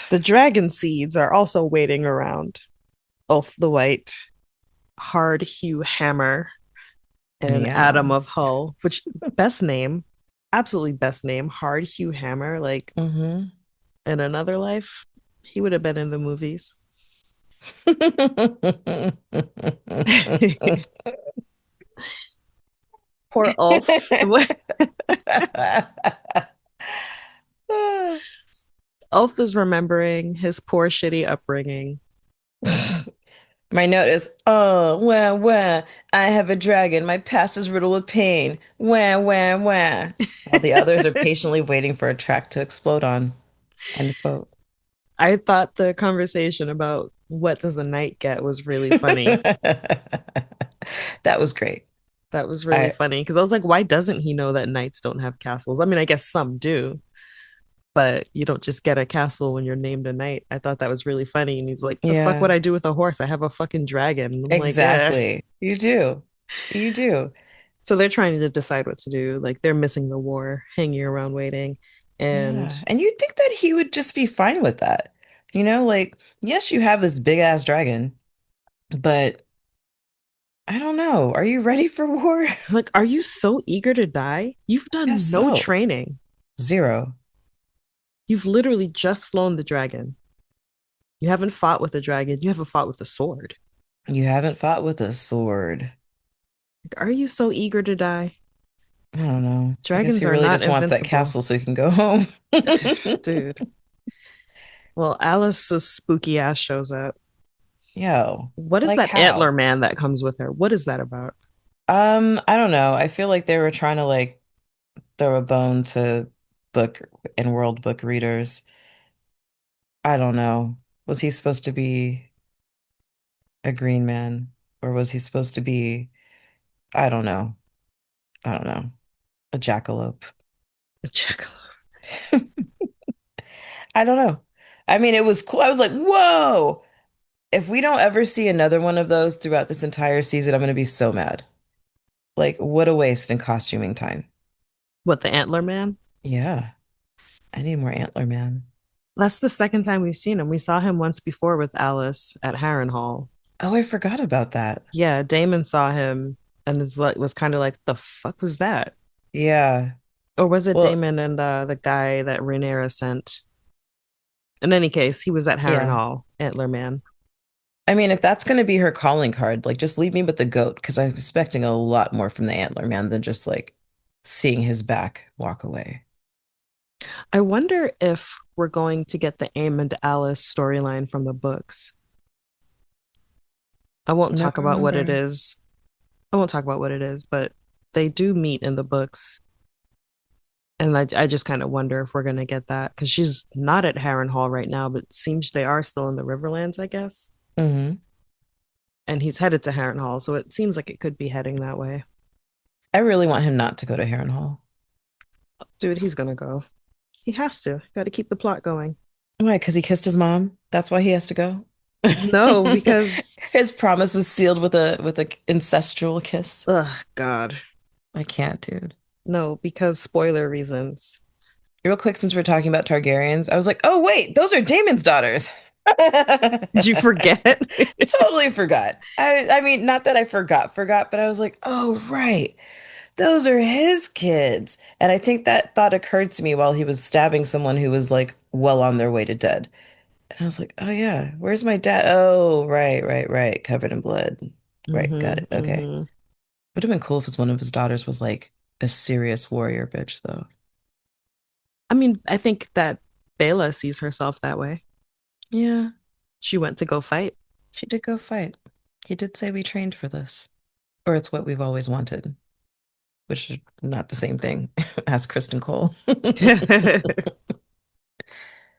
S2: The dragon seeds are also waiting around. Ulf the White, Hard Hugh Hammer, and Adam
S1: Yeah.
S2: of Hull, which best name, absolutely best name, Hard Hugh Hammer. Like
S1: Hmm.
S2: in another life, he would have been in the movies. Poor Ulf. Ulf is remembering his poor, shitty upbringing.
S1: My note is, oh, wah, wah. I have a dragon. My past is riddled with pain. Wah, wah, wah. While the others are patiently waiting for a track to explode on. End quote.
S2: I thought the conversation about what does a knight get was really funny.
S1: That was great.
S2: That was really
S1: I
S2: funny because I was like, why doesn't he know that knights don't have castles? I mean, I guess some do, but you don't just get a castle when you're named a knight. I thought that was really funny. And he's like, the fuck would
S1: Yeah,
S2: I do with a horse? I have a fucking dragon. And I'm like, eh.
S1: exactly. You do. You do.
S2: So they're trying to decide what to do. Like they're missing the war, hanging around waiting. And
S1: Yeah. And you'd think that he would just be fine with that. Like, yes, you have this big ass dragon, but I don't know. Are you ready for war? I
S2: Like, are you so eager to die? You've
S1: guess
S2: done no
S1: so.
S2: training.
S1: Zero.
S2: You've literally just flown the dragon. You haven't fought with a dragon. You haven't fought with a sword.
S1: You haven't fought with a sword.
S2: Like, are you so eager to die?
S1: I don't know. I guess he
S2: Dragons are
S1: really
S2: not
S1: just wants that
S2: invincible.
S1: castle so he can go home.
S2: Dude. Well, Alice's spooky ass shows up.
S1: Yo,
S2: What is
S1: like
S2: that antler
S1: how?
S2: man that comes with her? What is that about?
S1: I don't know. I feel like they were trying to like throw a bone to book and world book readers. I don't know. Was he supposed to be a green man or was he supposed to be, I don't know. I don't know. A jackalope.
S2: The jackal.
S1: I don't know. I mean, it was cool. I was like, whoa. If we don't ever see another one of those throughout this entire season, I'm going to be so mad. Like, what a waste in costuming time.
S2: What, the antler man?
S1: Yeah, I need more Antler Man.
S2: That's the second time we've seen him. We saw him once before with Alice at Harrenhal.
S1: Oh, I forgot about that.
S2: Yeah, Damon saw him and was kind of like, the fuck was that?
S1: Yeah.
S2: Or was it
S1: Well,
S2: Damon and the guy that Rhaenyra sent? In any case, he was at
S1: yeah.
S2: Harrenhal, Antler Man.
S1: I mean, if that's going to be her calling card, like just leave me with the goat because I'm expecting a lot more from the Antler Man than just like seeing his back walk away.
S2: I wonder if we're going to get the Aim and Alice storyline from the books. I won't
S1: No,
S2: talk about what it
S1: remember.
S2: is. I won't talk about what it is, but they do meet in the books. And I just kind of wonder if we're going to get that because she's not at Harrenhal right now, but it seems they are still in the Riverlands, I guess.
S1: Hmm.
S2: And he's headed to Harrenhal, so it seems like it could be heading that way.
S1: I really want him not to go to Harrenhal.
S2: Dude, he's going to go. He has to. Got to keep the plot going.
S1: Why? Because he kissed his mom. That's why he has to go.
S2: No, because,
S1: His promise was sealed with a ancestral kiss.
S2: ugh, God.
S1: I can't, dude.
S2: No, because spoiler reasons.
S1: Real quick, since we're talking about Targaryens, I was like, oh wait, those are Daemon's daughters.
S2: Did you forget?
S1: Totally forgot. I mean, not that I forgot, but I was like, oh right, those are his kids. And I think that thought occurred to me while he was stabbing someone who was like well on their way to dead. And I was like, oh yeah, where's my dad? Oh, right, right, right, covered in blood. Right, got
S2: Mm-hmm,
S1: it. Okay.
S2: mm-hmm.
S1: Would have been cool if his one of his daughters was like a serious warrior bitch, though.
S2: I mean, I think that Bela sees herself that way.
S1: Yeah,
S2: She went to go fight.
S1: she did go fight. He did say we trained for this, or it's what we've always wanted, which is not the same thing as Kristen Cole.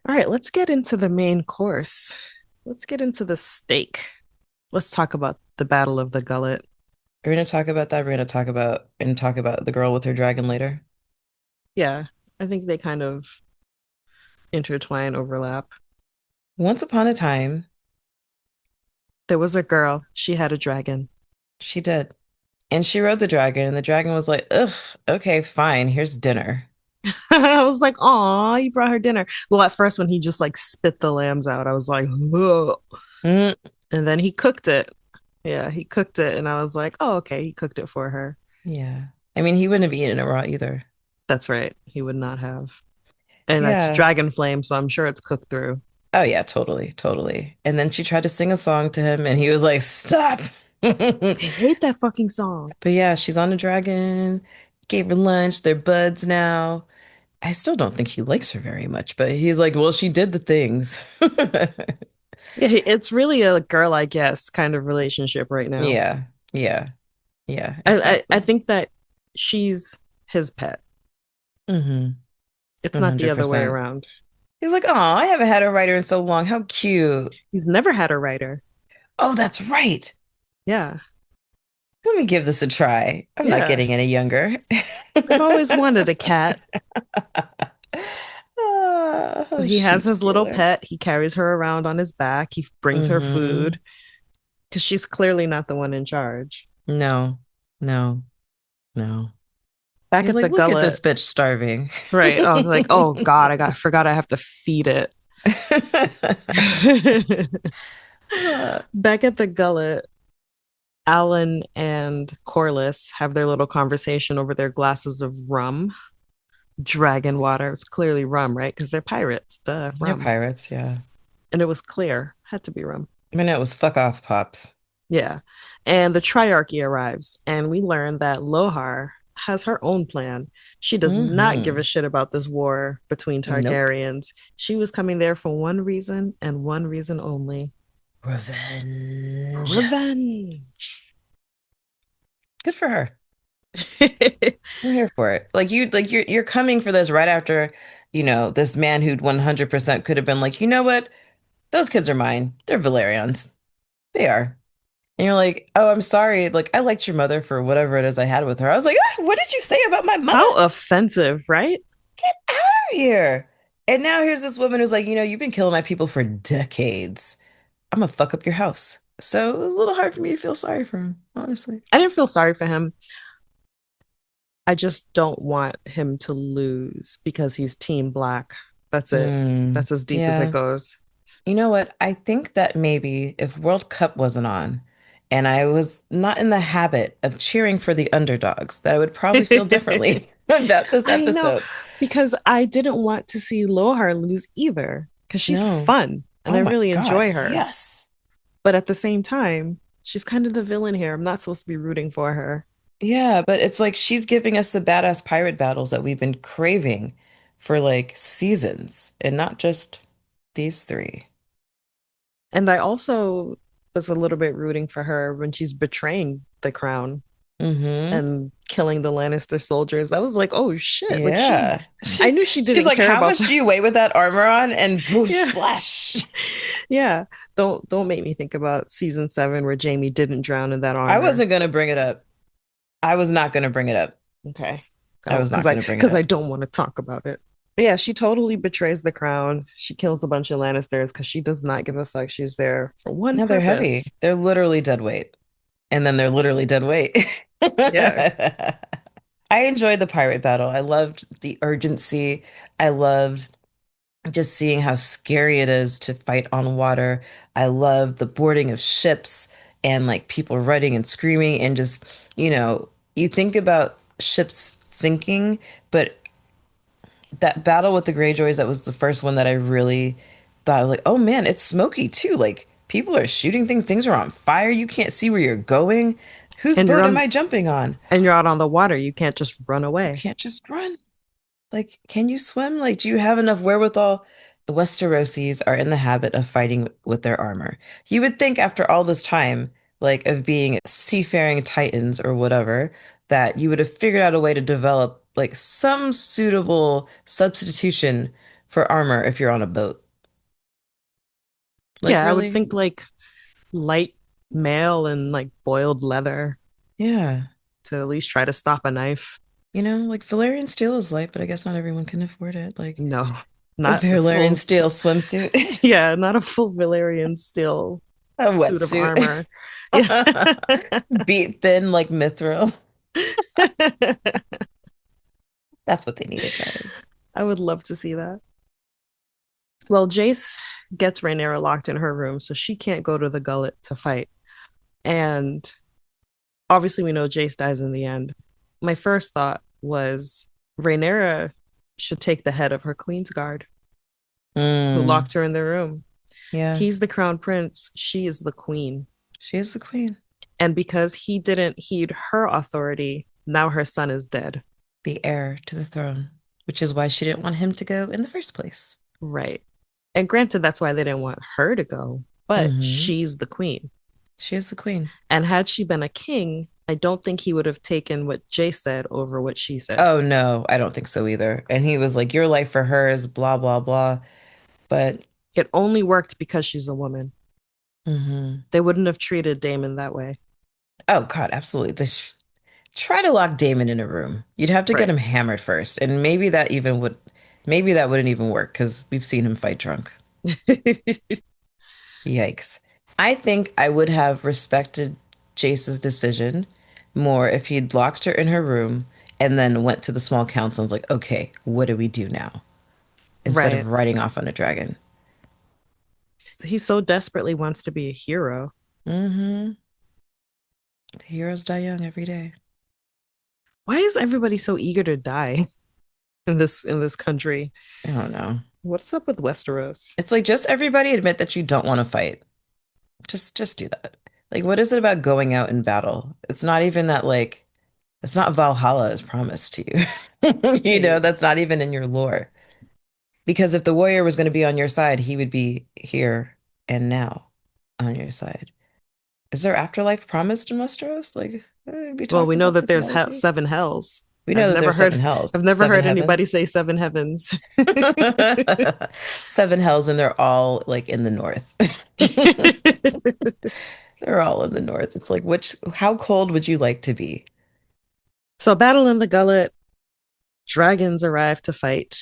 S2: All right, let's get into the main course. Let's get into the steak. Let's talk about the Battle of the Gullet.
S1: We're gonna talk about that. We're gonna talk about the girl with her dragon later.
S2: Yeah, I think they kind of intertwine, overlap.
S1: Once upon a time,
S2: There was a girl, she had a dragon.
S1: she did. And she rode the dragon, and the dragon was like, ugh, okay, fine, here's dinner.
S2: I was like, "Aw, you brought her dinner." Well, at first, when he just like spit the lambs out, I was like, "Ugh."
S1: Mm,
S2: And then he cooked it. Yeah, he cooked it, and I was like, "Oh, okay, he cooked it for her."
S1: yeah. I mean, he wouldn't have eaten it raw either.
S2: That's right. He would not have. And that's
S1: Yeah.
S2: dragon flame, so I'm sure it's cooked through.
S1: Oh, yeah, totally, totally. And then she tried to sing a song to him, and he was like, stop.
S2: I hate that fucking song.
S1: But yeah, she's on a dragon, gave her lunch, they're buds now. I still don't think he likes her very much, but he's like, well, she did the things.
S2: Yeah, it's really a girl, I guess, kind of relationship right now.
S1: Yeah, yeah, yeah,
S2: I
S1: exactly.
S2: think that she's his pet.
S1: Mm-hmm.
S2: It's not the other way
S1: 100%.
S2: around.
S1: He's like, oh, I haven't had a writer in so long. How cute.
S2: He's never had a writer.
S1: Oh, that's right.
S2: Yeah.
S1: Let me give this a try. I'm not
S2: Yeah.
S1: getting any younger.
S2: I've always wanted a cat. So
S1: Oh,
S2: he has
S1: sheep
S2: his little
S1: stealer.
S2: pet. He carries her around on his back. He brings her
S1: Mm-hmm.
S2: food because she's clearly not the one in charge.
S1: No, no, no.
S2: Back
S1: He's
S2: at the
S1: like, look at this
S2: gullet,
S1: bitch starving.
S2: right? Oh, like, oh God, forgot I have to feed it.
S1: Uh,
S2: Back at the gullet, Alan and Corliss have their little conversation over their glasses of rum. Dragon water. It's clearly rum, right? Because they're pirates. Duh,
S1: they're
S2: rum.
S1: pirates, yeah.
S2: And it was clear. Had to be rum.
S1: I mean, it was fuck off pops.
S2: Yeah. And the Triarchy arrives, and we learn that Lohar has her own plan. She does not give a
S1: Hmm.
S2: shit about this war between
S1: Nope.
S2: Targaryens. She was coming there for one reason and one reason only:
S1: Revenge.
S2: revenge.
S1: Good for her. I'm here for it. Like you're coming for this right after, this man who'd 100% could have been like, you know what? Those kids are mine. They're Valerians. They are. And you're like, oh, I'm sorry. Like, I liked your mother for whatever it is I had with her. I was like, ah, what did you say about my mother?
S2: How offensive, right?
S1: Get out of here. And now here's this woman who's like, you've been killing my people for decades. I'm gonna fuck up your house. So it was a little hard for me to feel sorry for him, honestly.
S2: I didn't feel sorry for him. I just don't want him to lose because he's team black. That's it.
S1: Mm,
S2: That's as deep as it
S1: yeah.
S2: goes.
S1: You know what? I think that maybe if World Cup wasn't on and I was not in the habit of cheering for the underdogs, that I would probably feel differently about this
S2: I know,
S1: episode.
S2: because I didn't want to see Lohar lose either because she's
S1: No.
S2: fun and
S1: Oh
S2: I
S1: my
S2: really
S1: God.
S2: enjoy her.
S1: Yes.
S2: But at the same time, she's kind of the villain here. I'm not supposed to be rooting for her.
S1: Yeah, but it's like she's giving us the badass pirate battles that we've been craving for like seasons and not just these three.
S2: And I also was a little bit rooting for her when she's betraying the crown
S1: Mm-hmm.
S2: and killing the Lannister soldiers. I was like, oh shit. Like
S1: Yeah.
S2: I knew she
S1: She's
S2: didn't
S1: like,
S2: care
S1: how
S2: about
S1: much
S2: the,
S1: do you weigh with that armor on? And boosh,
S2: yeah.
S1: splash.
S2: Yeah. Don't make me think about season 7 where Jamie didn't drown in that
S1: I
S2: armor.
S1: wasn't gonna bring it up. I was not gonna bring it up.
S2: Okay.
S1: I
S2: Oh,
S1: was
S2: because
S1: not
S2: I
S1: gonna bring it
S2: because I
S1: up.
S2: don't want to talk about it. But yeah, she totally betrays the crown. She kills a bunch of Lannisters because she does not give a fuck. She's there for one
S1: No, they're
S2: purpose.
S1: heavy. They're literally dead weight. And then they're literally dead weight.
S2: Yeah.
S1: I enjoyed the pirate battle. I loved the urgency. I loved just seeing how scary it is to fight on water. I love the boarding of ships and like people running and screaming and just, you think about ships sinking, but that battle with the Greyjoys, that was the first one that I really thought like, oh man, it's smoky too. Like people are shooting things, things are on fire. You can't see where you're going. Whose
S2: And you're
S1: boat am
S2: on
S1: I jumping on?
S2: and you're out on the water. You can't just run
S1: You
S2: away.
S1: can't just run. Like, can you swim? Like, do you have enough wherewithal? The Westerosis are in the habit of fighting with their armor. You would think after all this time, like of being seafaring titans or whatever, that you would have figured out a way to develop like some suitable substitution for armor if you're on a boat. Like,
S2: Yeah, I would
S1: really?
S2: think like light mail and like boiled leather
S1: Yeah.
S2: to at least try to stop a knife.
S1: Like Valerian steel is light, but I guess not everyone can afford it. Like
S2: No,
S1: a
S2: not a
S1: Valerian
S2: full,
S1: steel swimsuit,
S2: yeah, not a full Valyrian steel
S1: a
S2: suit of
S1: wetsuit.
S2: armor. Yeah.
S1: Beat thin like mithril. That's what they needed, guys.
S2: I would love to see that. Well, Jace gets Rhaenyra locked in her room, so she can't go to the gullet to fight. And obviously, we know Jace dies in the end. My first thought was Rhaenyra should take the head of her Queen's Guard who
S1: Mm,
S2: locked her in the room.
S1: yeah,
S2: He's the crown prince, she is the queen.
S1: she is the queen,
S2: And because he didn't heed her authority, now her son is dead.
S1: the heir to the throne, which is why she didn't want him to go in the first place.
S2: Right. And granted, that's why they didn't want her to go, but
S1: Hmm.
S2: she's the queen.
S1: She is the queen.
S2: And had she been a king, I don't think he would have taken what Jay said over what she said.
S1: Oh no, I don't think so either. And he was like, "Your life for her is blah blah blah." But
S2: It only worked because she's a woman.
S1: mhm.
S2: They wouldn't have treated Damon that way.
S1: Oh God, absolutely. Try to lock Damon in a room. You'd have to get
S2: Right.
S1: him hammered first, and maybe that wouldn't even work because we've seen him fight drunk. Yikes. I think I would have respected Jace's decision more if he'd locked her in her room and then went to the small council and was like, okay, what do we do now? Instead
S2: Right.
S1: of riding off on a dragon.
S2: he so desperately wants to be a hero.
S1: Mm-hmm. The heroes die young every day.
S2: Why is everybody so eager to die in this country?
S1: I don't know.
S2: What's up with Westeros?
S1: It's like just everybody admit that you don't want to fight. Just do that. Like, what is it about going out in battle? It's not even that like it's not Valhalla as promised to you. You know,
S2: Right.
S1: that's not even in your lore. Because if the warrior was going to be on your side, he would be here and now on your side. Is there afterlife promised in Westeros? Like, we
S2: Well, we
S1: talked
S2: know
S1: about
S2: that
S1: the
S2: there's
S1: trilogy.
S2: seven hells.
S1: We
S2: I've
S1: know that
S2: never
S1: there's
S2: heard
S1: seven hells,
S2: I've never
S1: seven
S2: heard anybody
S1: heavens,
S2: say seven heavens.
S1: seven hells, and they're all like in the north. They're all in the north. It's like, how cold would you like to be?
S2: So, Battle in the Gullet, dragons arrive to fight,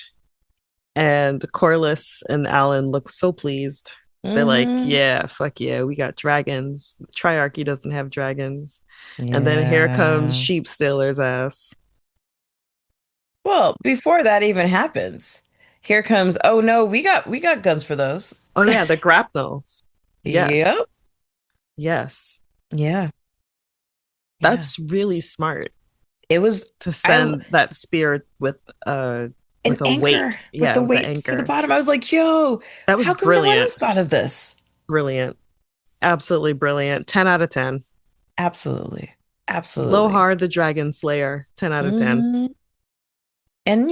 S2: and Corlys and Alan look so pleased. They're like,
S1: Hmm.
S2: yeah, fuck yeah, we got dragons. Triarchy doesn't have dragons. And then here comes
S1: Yeah.
S2: Sheep Stealer's ass.
S1: Well, before that even happens, here comes, oh no, we got guns for those.
S2: Oh yeah, the grapnels. Yes.
S1: Yep.
S2: Yes.
S1: Yeah. Yeah.
S2: That's really smart
S1: It was
S2: to
S1: I
S2: send that spear uh
S1: an
S2: with a weight.
S1: anchor with
S2: Yeah,
S1: the
S2: with the
S1: weight to the
S2: anchor.
S1: bottom. I was like, yo,
S2: That was
S1: how come no one
S2: brilliant.
S1: else thought of this?
S2: Brilliant. Absolutely brilliant. 10 out of 10.
S1: Absolutely. Absolutely.
S2: Lohar the Dragon Slayer. 10 out of 10.
S1: Hmm. And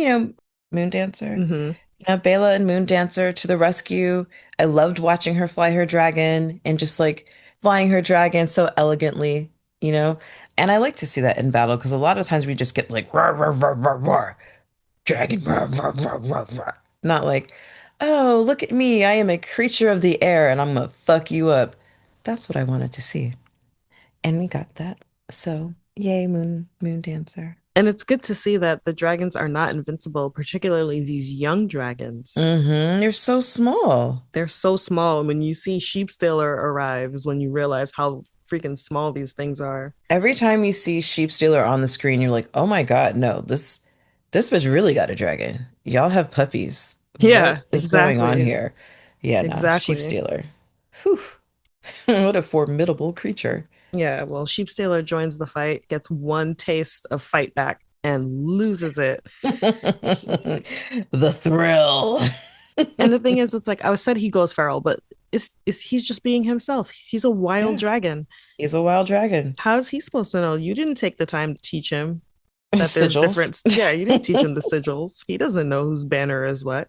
S1: Moon Dancer.
S2: Mm-hmm.
S1: Bela and Moon Dancer to the rescue. I loved watching her fly her dragon and just like flying her dragon so elegantly, you know? And I like to see that in battle because a lot of times we just get like roar, roar, roar, roar, roar, dragon, roar, roar, roar, roar, roar. Not like, oh, look at me. I am a creature of the air and I'm gonna fuck you up. That's what I wanted to see. And we got that. So, yay, Moon Dancer.
S2: And it's good to see that the dragons are not invincible, particularly these young dragons.
S1: Mm-hmm. You're so small.
S2: They're so small. And when you see Sheepstealer arrive, is when you realize how freaking small these things are.
S1: Every time you see Sheep Stealer on the screen, you're like, oh my God, no, this bitch really got a dragon. Y'all have puppies.
S2: Yeah,
S1: What is going on
S2: exactly.
S1: here? Yeah, no, Sheep
S2: Exactly.
S1: Stealer. Whew. What a formidable creature.
S2: Yeah, well, Sheepstealer joins the fight, gets one taste of fight back, and loses it.
S1: The thrill.
S2: And the thing is, it's like I said, he goes feral, but it's he's just being himself. He's a wild
S1: Yeah,
S2: dragon.
S1: he's a wild dragon.
S2: How is he supposed to know? You didn't take the time to teach him that there's
S1: Sigils.
S2: difference. Yeah, you didn't teach him the sigils. He doesn't know whose banner is what.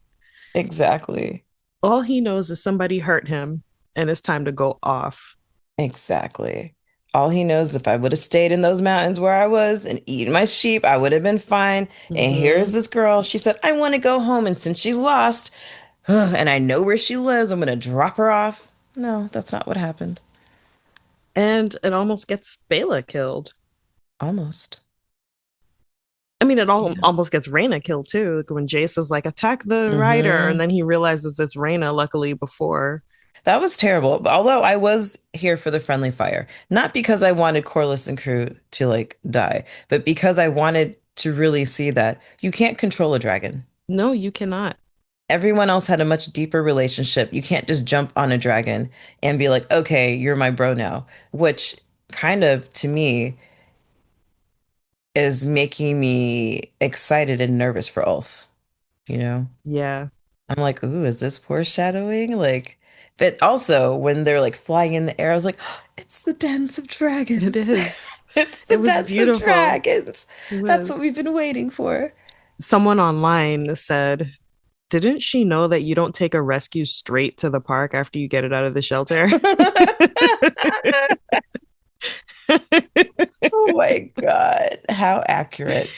S1: Exactly.
S2: All he knows is somebody hurt him, and it's time to go off.
S1: Exactly. All he knows, if I would have stayed in those mountains where I was and eaten my sheep, I would have been fine. And
S2: Mm-hmm.
S1: here's this girl. She said, I want to go home. And since she's lost, and I know where she lives, I'm going to drop her off. No, that's not what happened.
S2: And it almost gets Bela killed.
S1: Almost.
S2: I mean, it all
S1: Yeah.
S2: almost gets Reyna killed too. Like when Jace is like, attack the rider, and
S1: Hmm.
S2: then he realizes it's Reyna, luckily, before.
S1: That was terrible. Although I was here for the friendly fire, not because I wanted Corliss and crew to like die, but because I wanted to really see that you can't control a dragon.
S2: No, you cannot.
S1: Everyone else had a much deeper relationship. You can't just jump on a dragon and be like, okay, you're my bro now, which kind of to me is making me excited and nervous for Ulf, you know?
S2: Yeah,
S1: I'm like, ooh, is this foreshadowing? Like, but also when they're like flying in the air, I was like, oh, it's the dance of
S2: it
S1: dragons.
S2: is.
S1: It's the
S2: It was
S1: dance of
S2: beautiful.
S1: dragons.
S2: It
S1: That's what
S2: was.
S1: we've been waiting for.
S2: Someone online said, didn't she know that you don't take a rescue straight to the park after you get it out of the shelter?
S1: Oh my God, how accurate.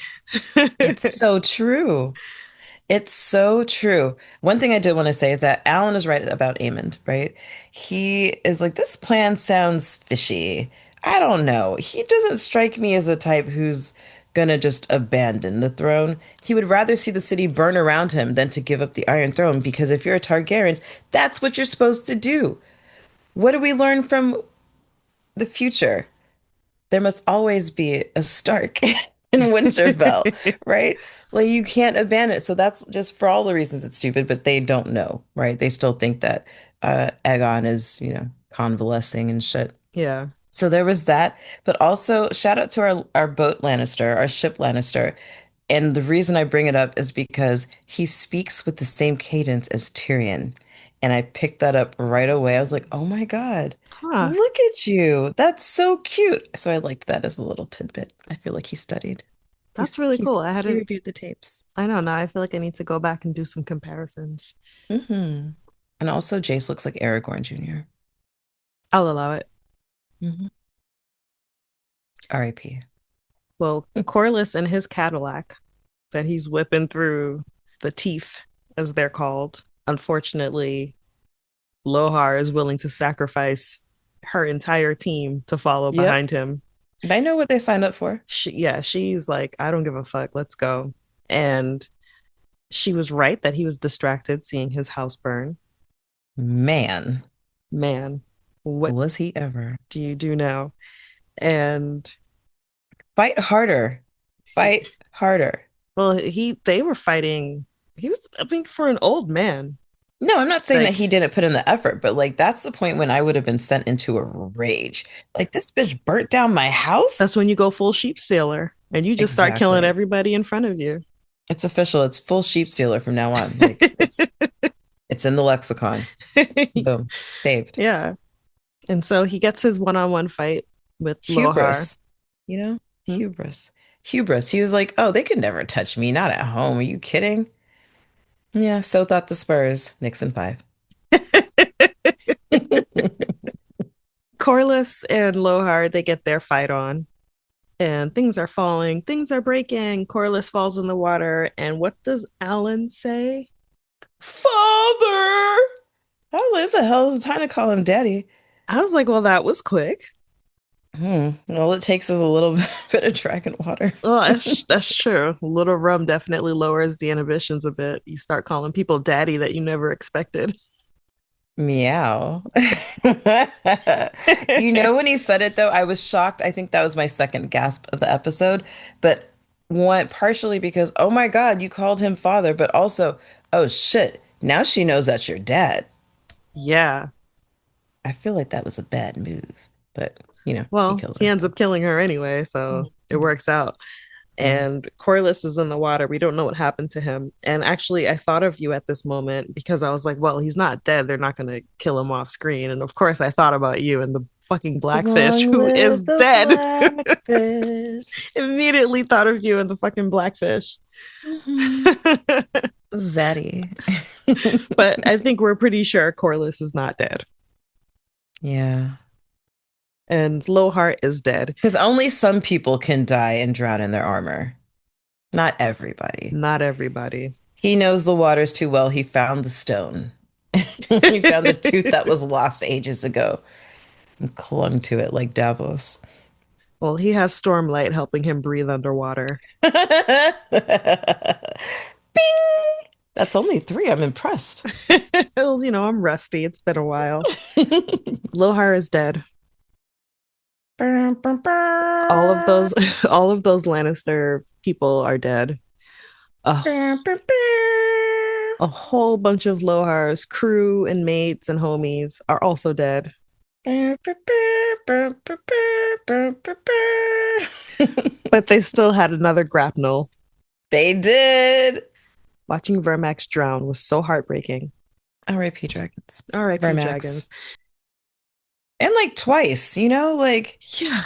S1: It's so true. It's so true. One thing I did want to say is that Alan is right about Aemond, right? He is like, this plan sounds fishy. I don't know. He doesn't strike me as the type who's gonna just abandon the throne. He would rather see the city burn around him than to give up the Iron Throne, because if you're a Targaryen, that's what you're supposed to do. What do we learn from the future? There must always be a Stark in Winterfell, right? Like you can't abandon it. So that's just for all the reasons it's stupid, but they don't know, right? They still think that. Aegon is, convalescing and shit.
S2: Yeah.
S1: So there was that, but also shout out to our boat Lannister, our ship Lannister. And the reason I bring it up is because he speaks with the same cadence as Tyrion. And I picked that up right away. I was like, "Oh my God,
S2: Huh.
S1: look at you. That's so cute." So I liked that as a little tidbit. I feel like he studied.
S2: That's really cool.
S1: He reviewed the tapes.
S2: I don't know. I feel like I need to go back and do some comparisons.
S1: And also Jace looks like Aragorn Jr.
S2: I'll allow it.
S1: R.I.P.
S2: Well, Corlys and his Cadillac that he's whipping through the teeth, as they're called. Unfortunately, Lohar is willing to sacrifice her entire team to follow
S1: Yep.
S2: behind him.
S1: They know what they signed up for.
S2: She's like, I don't give a fuck. Let's go. And she was right that he was distracted seeing his house burn.
S1: Man,
S2: Man, what
S1: was he ever.
S2: do you do now? And
S1: Fight harder. Fight harder.
S2: well, they were fighting. He was, I think, for an old man.
S1: No, I'm not saying that
S2: Like
S1: he didn't put in the effort, but like that's the point when I would have been sent into a rage. Like this bitch burnt down my house?
S2: that's when you go full sheep sailor and you just start killing
S1: Exactly.
S2: everybody in front of you.
S1: It's official. It's full sheep stealer from now on. Like it's in the lexicon. Boom. Saved.
S2: Yeah. And so he gets his one-on-one fight with Lohar.
S1: Hubris. You know?
S2: Hmm?
S1: Hubris. Hubris. He was like, "Oh, they could never touch me. Not at home. Are you kidding?" Yeah, so thought the Spurs. Nixon 5.
S2: Corlys and Lohar, they get their fight on, and things are falling, things are breaking. Corlys falls in the water, and what does Alan say?
S1: Father! I was like, it's a hell of a time to call him daddy.
S2: I was like, well, that was quick.
S1: All it takes is a little bit of dragon water.
S2: Well, that's true. A little rum definitely lowers the inhibitions a bit. You start calling people daddy that you never expected.
S1: Meow. You know, when he said it though, I was shocked. I think that was my second gasp of the episode. But one, partially because, oh my God, you called him father, but also, oh shit, now she knows that's your dad.
S2: Yeah.
S1: I feel like that was a bad move, but he
S2: Well,
S1: kills
S2: he ends
S1: herself.
S2: up killing her anyway, so it
S1: Mhm.
S2: works out.
S1: Yeah.
S2: And Corlys is in the water. We don't know what happened to him. And actually, I thought of you at this moment because I was like, well, he's not dead. They're not going to kill him off screen. And of course, I thought about you and the fucking blackfish
S1: Long
S2: who is
S1: live the
S2: dead.
S1: blackfish.
S2: Immediately thought of you and the fucking blackfish.
S1: Hmm. Zaddy.
S2: But I think we're pretty sure Corlys is not dead.
S1: Yeah.
S2: And Lohart is dead.
S1: Because only some people can die and drown in their armor. Not everybody.
S2: Not everybody.
S1: He knows the waters too well. He found the stone. He found the tooth that was lost ages ago and clung to it like Davos.
S2: Well, he has Stormlight helping him breathe underwater.
S1: Bing! That's only three. I'm impressed.
S2: I'm rusty. It's been a while. Lohar is dead. All of those all of those Lannister people are dead. A, a whole bunch of Lohar's crew and mates and homies are also dead. But they still had another grapnel.
S1: They did.
S2: Watching Vermax drown was so heartbreaking.
S1: R.I.P. Dragons.
S2: R.I.P.
S1: Vermax.
S2: Dragons.
S1: And like twice, like
S2: Yeah.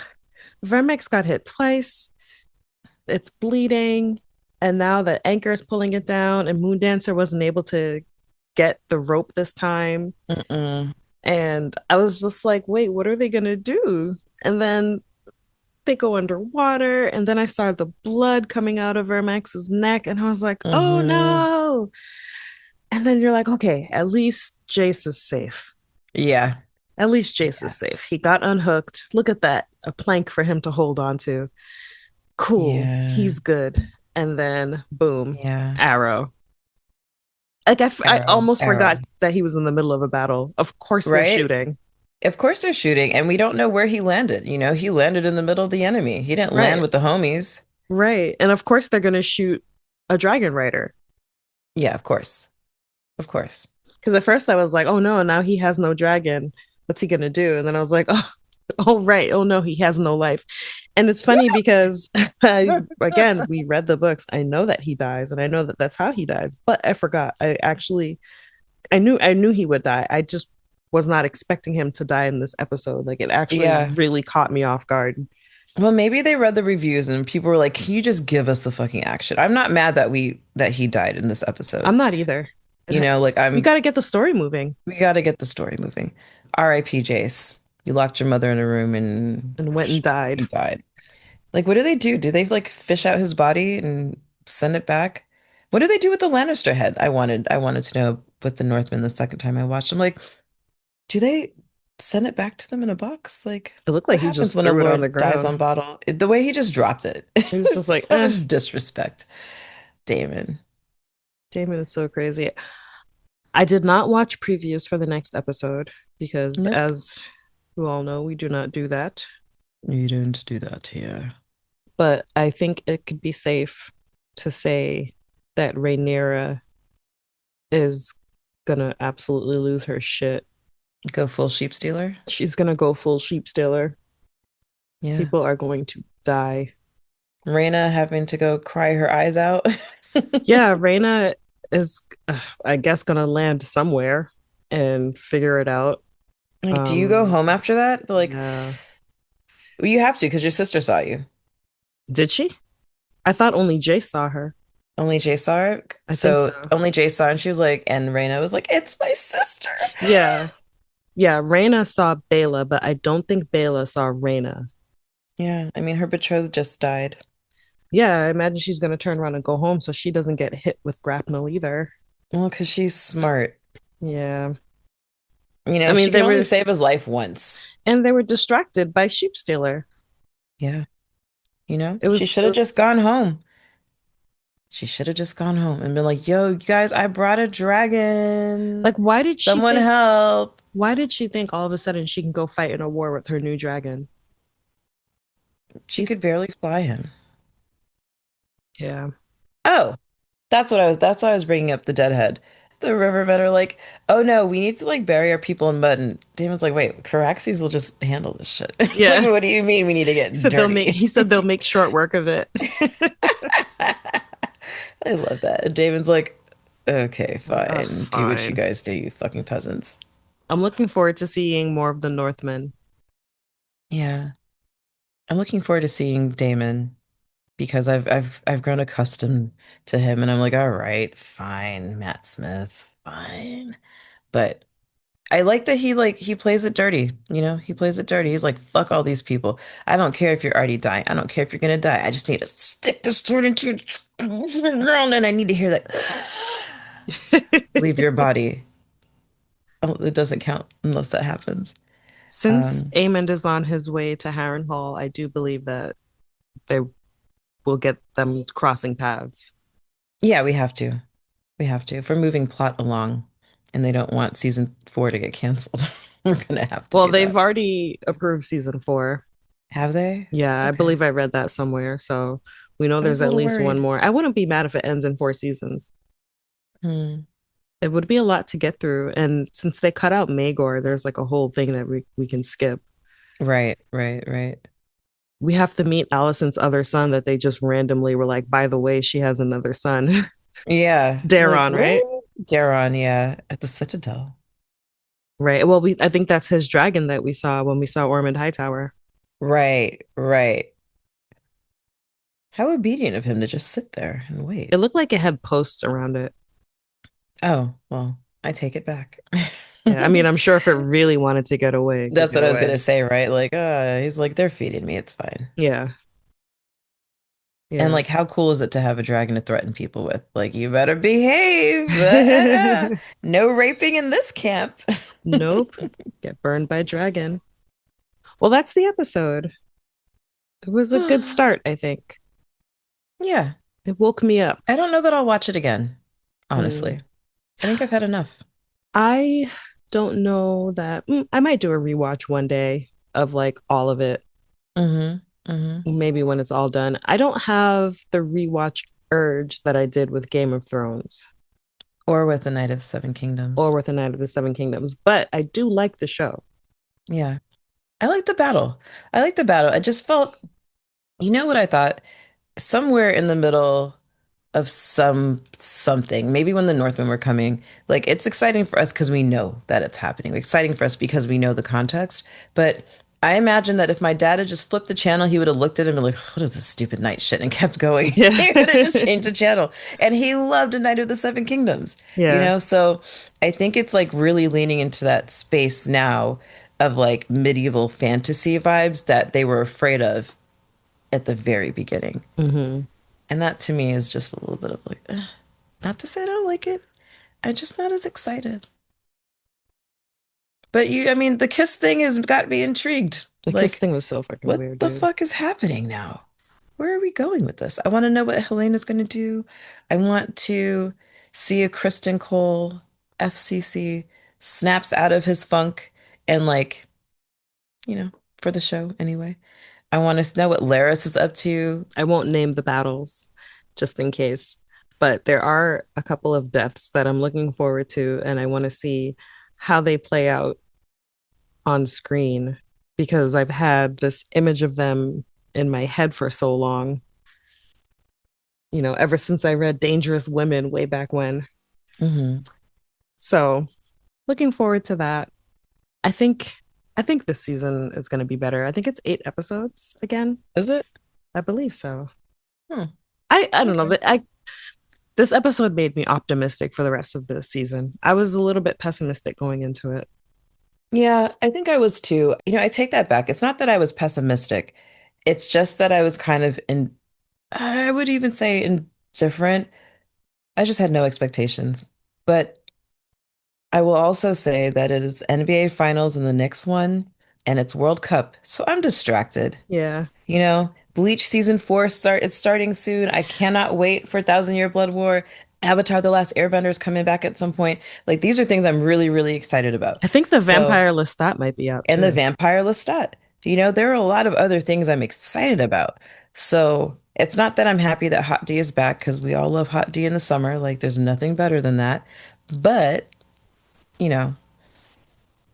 S2: Vermex got hit twice. It's bleeding. And now the anchor is pulling it down, and Moondancer wasn't able to get the rope this time.
S1: mm-mm.
S2: And I was just like, wait, what are they going to do? And then they go underwater. And then I saw the blood coming out of Vermex's neck. And I was like, oh
S1: Hmm.
S2: no. And then you're like, okay, at least Jace is safe.
S1: Yeah.
S2: At least Jace
S1: Yeah.
S2: is safe. He got unhooked. Look at that. A plank for him to hold on to. Cool.
S1: Yeah.
S2: He's good. And then boom,
S1: Yeah.
S2: arrow. Like I
S1: Arrow.
S2: almost
S1: Arrow.
S2: forgot that he was in the middle of a battle. Of course they're
S1: Right?
S2: shooting.
S1: Of course they're shooting, and we don't know where he landed. He landed in the middle of the enemy. He didn't land
S2: Right.
S1: with the homies.
S2: Right. And of course they're gonna shoot a dragon rider.
S1: Yeah, of course. Of course.
S2: Because at first I was like, oh no, now he has no dragon. What's he gonna do? And then I was like, oh, oh right. Oh no, he has no life. And it's funny because again, we read the books. I know that he dies, and I know that that's how he dies. But I forgot. I knew he would die. I just was not expecting him to die in this episode. Like it actually
S1: Yeah.
S2: really caught me off guard.
S1: Well, maybe they read the reviews and people were like, "Can you just give us the fucking action?" I'm not mad that he died in this episode.
S2: I'm not either.
S1: You know, like
S2: We got to get the story moving
S1: we got to get the story moving. R.I.P. Jace. You locked your mother in a room and
S2: and went and died.
S1: you died. Like, what do they do? Do they like fish out his body and send it back? What do they do with the Lannister head? I wanted to know with the Northmen the second time I watched. I'm like, do they send it back to them in a box? Like,
S2: It looked
S1: what
S2: like he
S1: happens
S2: just
S1: when a
S2: threw it on the
S1: lord dies
S2: ground.
S1: on bottle? The way he just dropped it,
S2: He
S1: it
S2: was just
S1: was
S2: like,
S1: so much disrespect. Damon.
S2: Damon is so crazy. I did not watch previews for the next episode because,
S1: Nope.
S2: as you all know, we do not do that.
S1: You don't do that here.
S2: But I think it could be safe to say that Rhaenyra is gonna absolutely lose her shit.
S1: Go full sheep stealer.
S2: She's gonna go full sheep stealer.
S1: Yeah.
S2: People are going to die.
S1: Rhaena having to go cry her eyes out.
S2: Yeah, Rhaena is, I guess, gonna land somewhere and figure it out.
S1: Like, do you go
S2: Um,
S1: home after that? Like,
S2: yeah.
S1: well, you have to because your sister saw you.
S2: Did she? I thought only Jay saw her.
S1: Only Jay saw her.
S2: I think
S1: So
S2: so.
S1: only Jay saw, and she was like, and Raina was like, it's my sister.
S2: Yeah. Yeah. Raina saw Bela, but I don't think Bela saw Raina.
S1: Yeah, I mean, her betrothed just died.
S2: Yeah, I imagine she's gonna turn around and go home so she doesn't get hit with grapnel either.
S1: Well, because she's smart.
S2: Yeah.
S1: You
S2: I
S1: know,
S2: mean
S1: she
S2: they
S1: can only
S2: were
S1: save his life once.
S2: and they were distracted by Sheep Stealer.
S1: Yeah, you know,
S2: It
S1: she
S2: was
S1: should
S2: it
S1: have
S2: was
S1: just gone home. She should have just gone home and been like, yo, you guys, I brought a dragon.
S2: like why did she
S1: Someone
S2: think
S1: help.
S2: why did she think all of a sudden she can go fight in a war with her new dragon?
S1: She
S2: She's
S1: could barely fly him.
S2: yeah.
S1: Oh, that's why I was bringing up the deadhead. The riverbed are like, oh no, we need to like bury our people in mud. And Damon's like, wait, Caraxes will just handle this shit. Like,
S2: Yeah.
S1: what do you mean we need to get dirty?
S2: He said they'll make short work of it.
S1: I love that. And Damon's like, okay,
S2: Like, oh,
S1: fine. Do what you
S2: fine.
S1: guys do, you fucking peasants.
S2: I'm looking forward to seeing more of the Northmen.
S1: Yeah. I'm looking forward to seeing Damon because I've grown accustomed to him and I'm like, all right, fine, Matt Smith, fine. But I like that he plays it dirty, you know? He plays it dirty. He's like, fuck all these people. I don't care if you're already dying. I don't care if you're gonna die. I just need to stick the sword into your ground and I need to hear that leave your body. Oh, it doesn't count unless that happens.
S2: Since
S1: Um,
S2: Aemond is on his way to Harrenhal, I do believe that they will get them crossing paths.
S1: yeah, we have to. We have to. If we're moving plot along and they don't want season 4 to get canceled, we're gonna have to
S2: Well,
S1: do
S2: they've
S1: that.
S2: already approved season 4.
S1: Have they?
S2: Yeah, I
S1: Okay.
S2: believe I read that somewhere. So we know
S1: I was
S2: there's
S1: a
S2: at
S1: little
S2: least one
S1: worried.
S2: more. I wouldn't be mad if it ends in 4 seasons.
S1: Hmm.
S2: It would be a lot to get through. And since they cut out Magor, there's like a whole thing that we can skip.
S1: Right, right, right.
S2: We have to meet Allison's other son that they just randomly were like, by the way, she has another son.
S1: Yeah. Like,
S2: Daron, right?
S1: what? Daron, yeah, at the Citadel.
S2: Right. Well, I think that's his dragon that we saw when we saw Ormond Hightower.
S1: Right, right. How obedient of him to just sit there and
S2: It
S1: wait.
S2: looked like it had posts around it.
S1: Oh, well, I take it back.
S2: Yeah, I mean, I'm sure if it really wanted to get away, it could
S1: That's
S2: get
S1: what I was gonna
S2: away.
S1: say, right? Like, he's like, they're feeding me, it's fine.
S2: Yeah,
S1: And
S2: yeah.
S1: like, how cool is it to have a dragon to threaten people with? Like, you better behave. No raping in this camp.
S2: Nope. Get burned by dragon. Well, that's the episode. It was a good start, I think.
S1: Yeah,
S2: It woke me up.
S1: I don't know that I'll watch it again,
S2: Mm.
S1: honestly. I think I've had enough.
S2: I don't know that I might do a rewatch one day of like all of it,
S1: Mm-hmm. Mm-hmm.
S2: maybe when it's all done. I don't have the rewatch urge that I did with Game of Thrones.
S1: Or with the Knight of the Seven
S2: or
S1: Kingdoms.
S2: with a Knight of the Seven Kingdoms. But I do like the show.
S1: Yeah. I like the battle. I like the battle. I just felt, you know what I thought? Somewhere in the middle of something. Maybe when the Northmen were coming, like it's exciting for us because we know that it's happening. Exciting for us because we know the context. But I imagine that if my dad had just flipped the channel, he would have looked at him and like, what is this stupid night shit? And kept going.
S2: Yeah.
S1: He would have just changed the channel. And he loved A Knight of the Seven Kingdoms, you
S2: Yeah.
S1: know? So I think it's like really leaning into that space now of like medieval fantasy vibes that they were afraid of at the very beginning.
S2: Hmm.
S1: And that to me is just a little bit of like, not to say I don't like it. I'm just not as excited. But I mean, the kiss thing has got me intrigued.
S2: The kiss
S1: Like,
S2: thing was so fucking
S1: what
S2: weird,
S1: the
S2: dude.
S1: fuck is happening now? Where are we going with this? I want to know what Helena's going to do. I want to see a Kristen Cole FCC snaps out of his funk and like, you know, for the show anyway. I want to know what Laris is up to.
S2: I won't name the battles just in case, but there are a couple of deaths that I'm looking forward to, and I want to see how they play out on screen because I've had this image of them in my head for so long, ever since I read Dangerous Women way back when.
S1: Hmm.
S2: So, looking forward to that. I think I think this season is going to be better. I think it's 8 episodes again.
S1: Is it?
S2: I believe so.
S1: Hmm.
S2: I don't know
S1: Okay.
S2: that I this episode made me optimistic for the rest of the season. I was a little bit pessimistic going into it.
S1: Yeah, I think I was too. I take that back. It's not that I was pessimistic. It's just that I was kind of I would even say indifferent. I just had no expectations. But I will also say that it is NBA Finals and the Knicks one, and it's World Cup. So I'm distracted.
S2: Yeah.
S1: Bleach season 4 it's starting soon. I cannot wait for Thousand Year Blood War. Avatar: The Last Airbender is coming back at some point. Like these are things I'm really, really excited about.
S2: I think the
S1: So
S2: Vampire Lestat might be out
S1: and the
S2: too.
S1: Vampire Lestat. There are a lot of other things I'm excited about. So it's not that I'm happy that Hot D is back because we all love Hot D in the summer. Like there's nothing better than that. But, you know,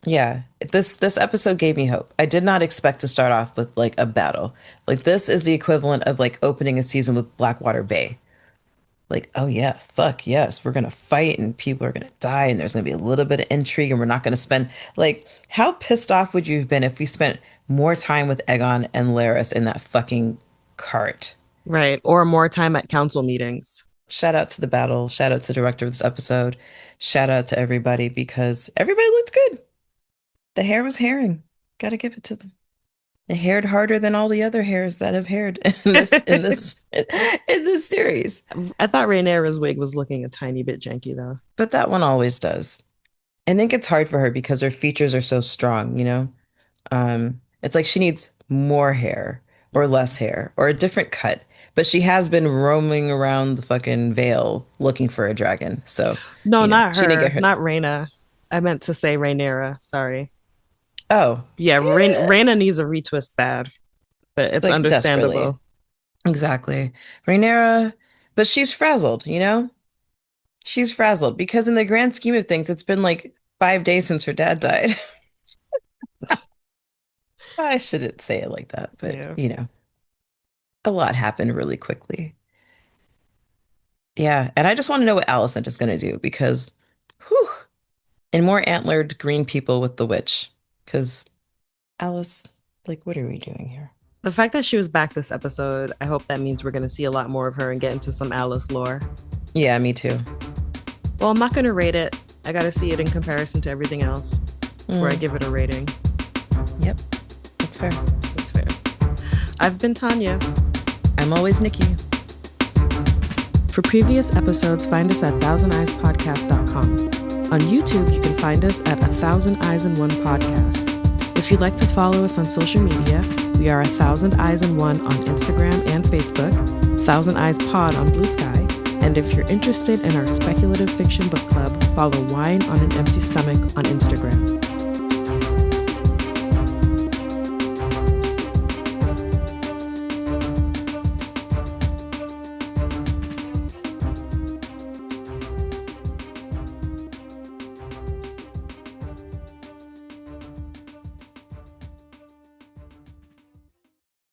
S1: yeah, this episode gave me hope. I did not expect to start off with like a battle. Like this is the equivalent of like opening a season with Blackwater Bay. Like, oh yeah, fuck yes, we're gonna fight and people are gonna die and there's gonna be a little bit of intrigue and we're not gonna spend like how pissed off would you have been if we spent more time with Egon and Laris in that fucking cart?
S2: Right. Or more time at council meetings.
S1: Shout out to the battle, shout out to the director of this episode, shout out to everybody because everybody looked good. The hair was hairing. Gotta give it to them. They haired harder than all the other hairs that have haired in this series.
S2: I thought Rhaenyra's wig was looking a tiny bit janky though.
S1: But that one always does. I think it's hard for her because her features are so strong. It's like she needs more hair or less hair or a different cut. But she has been roaming around the fucking Vale looking for a dragon. So,
S2: No, not
S1: she didn't get
S2: her.
S1: her.
S2: Not Rhaena. I meant to say Rhaenyra. Sorry.
S1: Oh,
S2: Yeah,
S1: yeah,
S2: Rhaena needs a retwist bad, but it's
S1: like desperately.
S2: understandable.
S1: Exactly. Rhaenyra, but she's frazzled. She's frazzled because in the grand scheme of things, it's been like 5 days since her dad died. I shouldn't say it like that, but
S2: Yeah.
S1: a lot happened really quickly. Yeah, and I just want to know what Alicent is going to do because, whew, and more antlered green people with the witch. Because Alice, like, what are we doing here?
S2: The fact that she was back this episode, I hope that means we're going to see a lot more of her and get into some Alice lore.
S1: Yeah, me too.
S2: Well, I'm not going to rate it. I got to see it in comparison to everything else before I
S1: Mm,
S2: give it a rating.
S1: yep, that's fair.
S2: That's fair. I've been Tanya.
S1: I'm always Nikki.
S2: For previous episodes, find us at thousandeyespod.bsky.social. On YouTube, you can find us at 1000eyes in 1 podcast. If you'd like to follow us on social media, we are 1000eyes in 1 on Instagram and Facebook, 1000 Eyes Pod on Blue Sky, and if you're interested in our speculative fiction book club, follow Wine on an Empty Stomach on Instagram.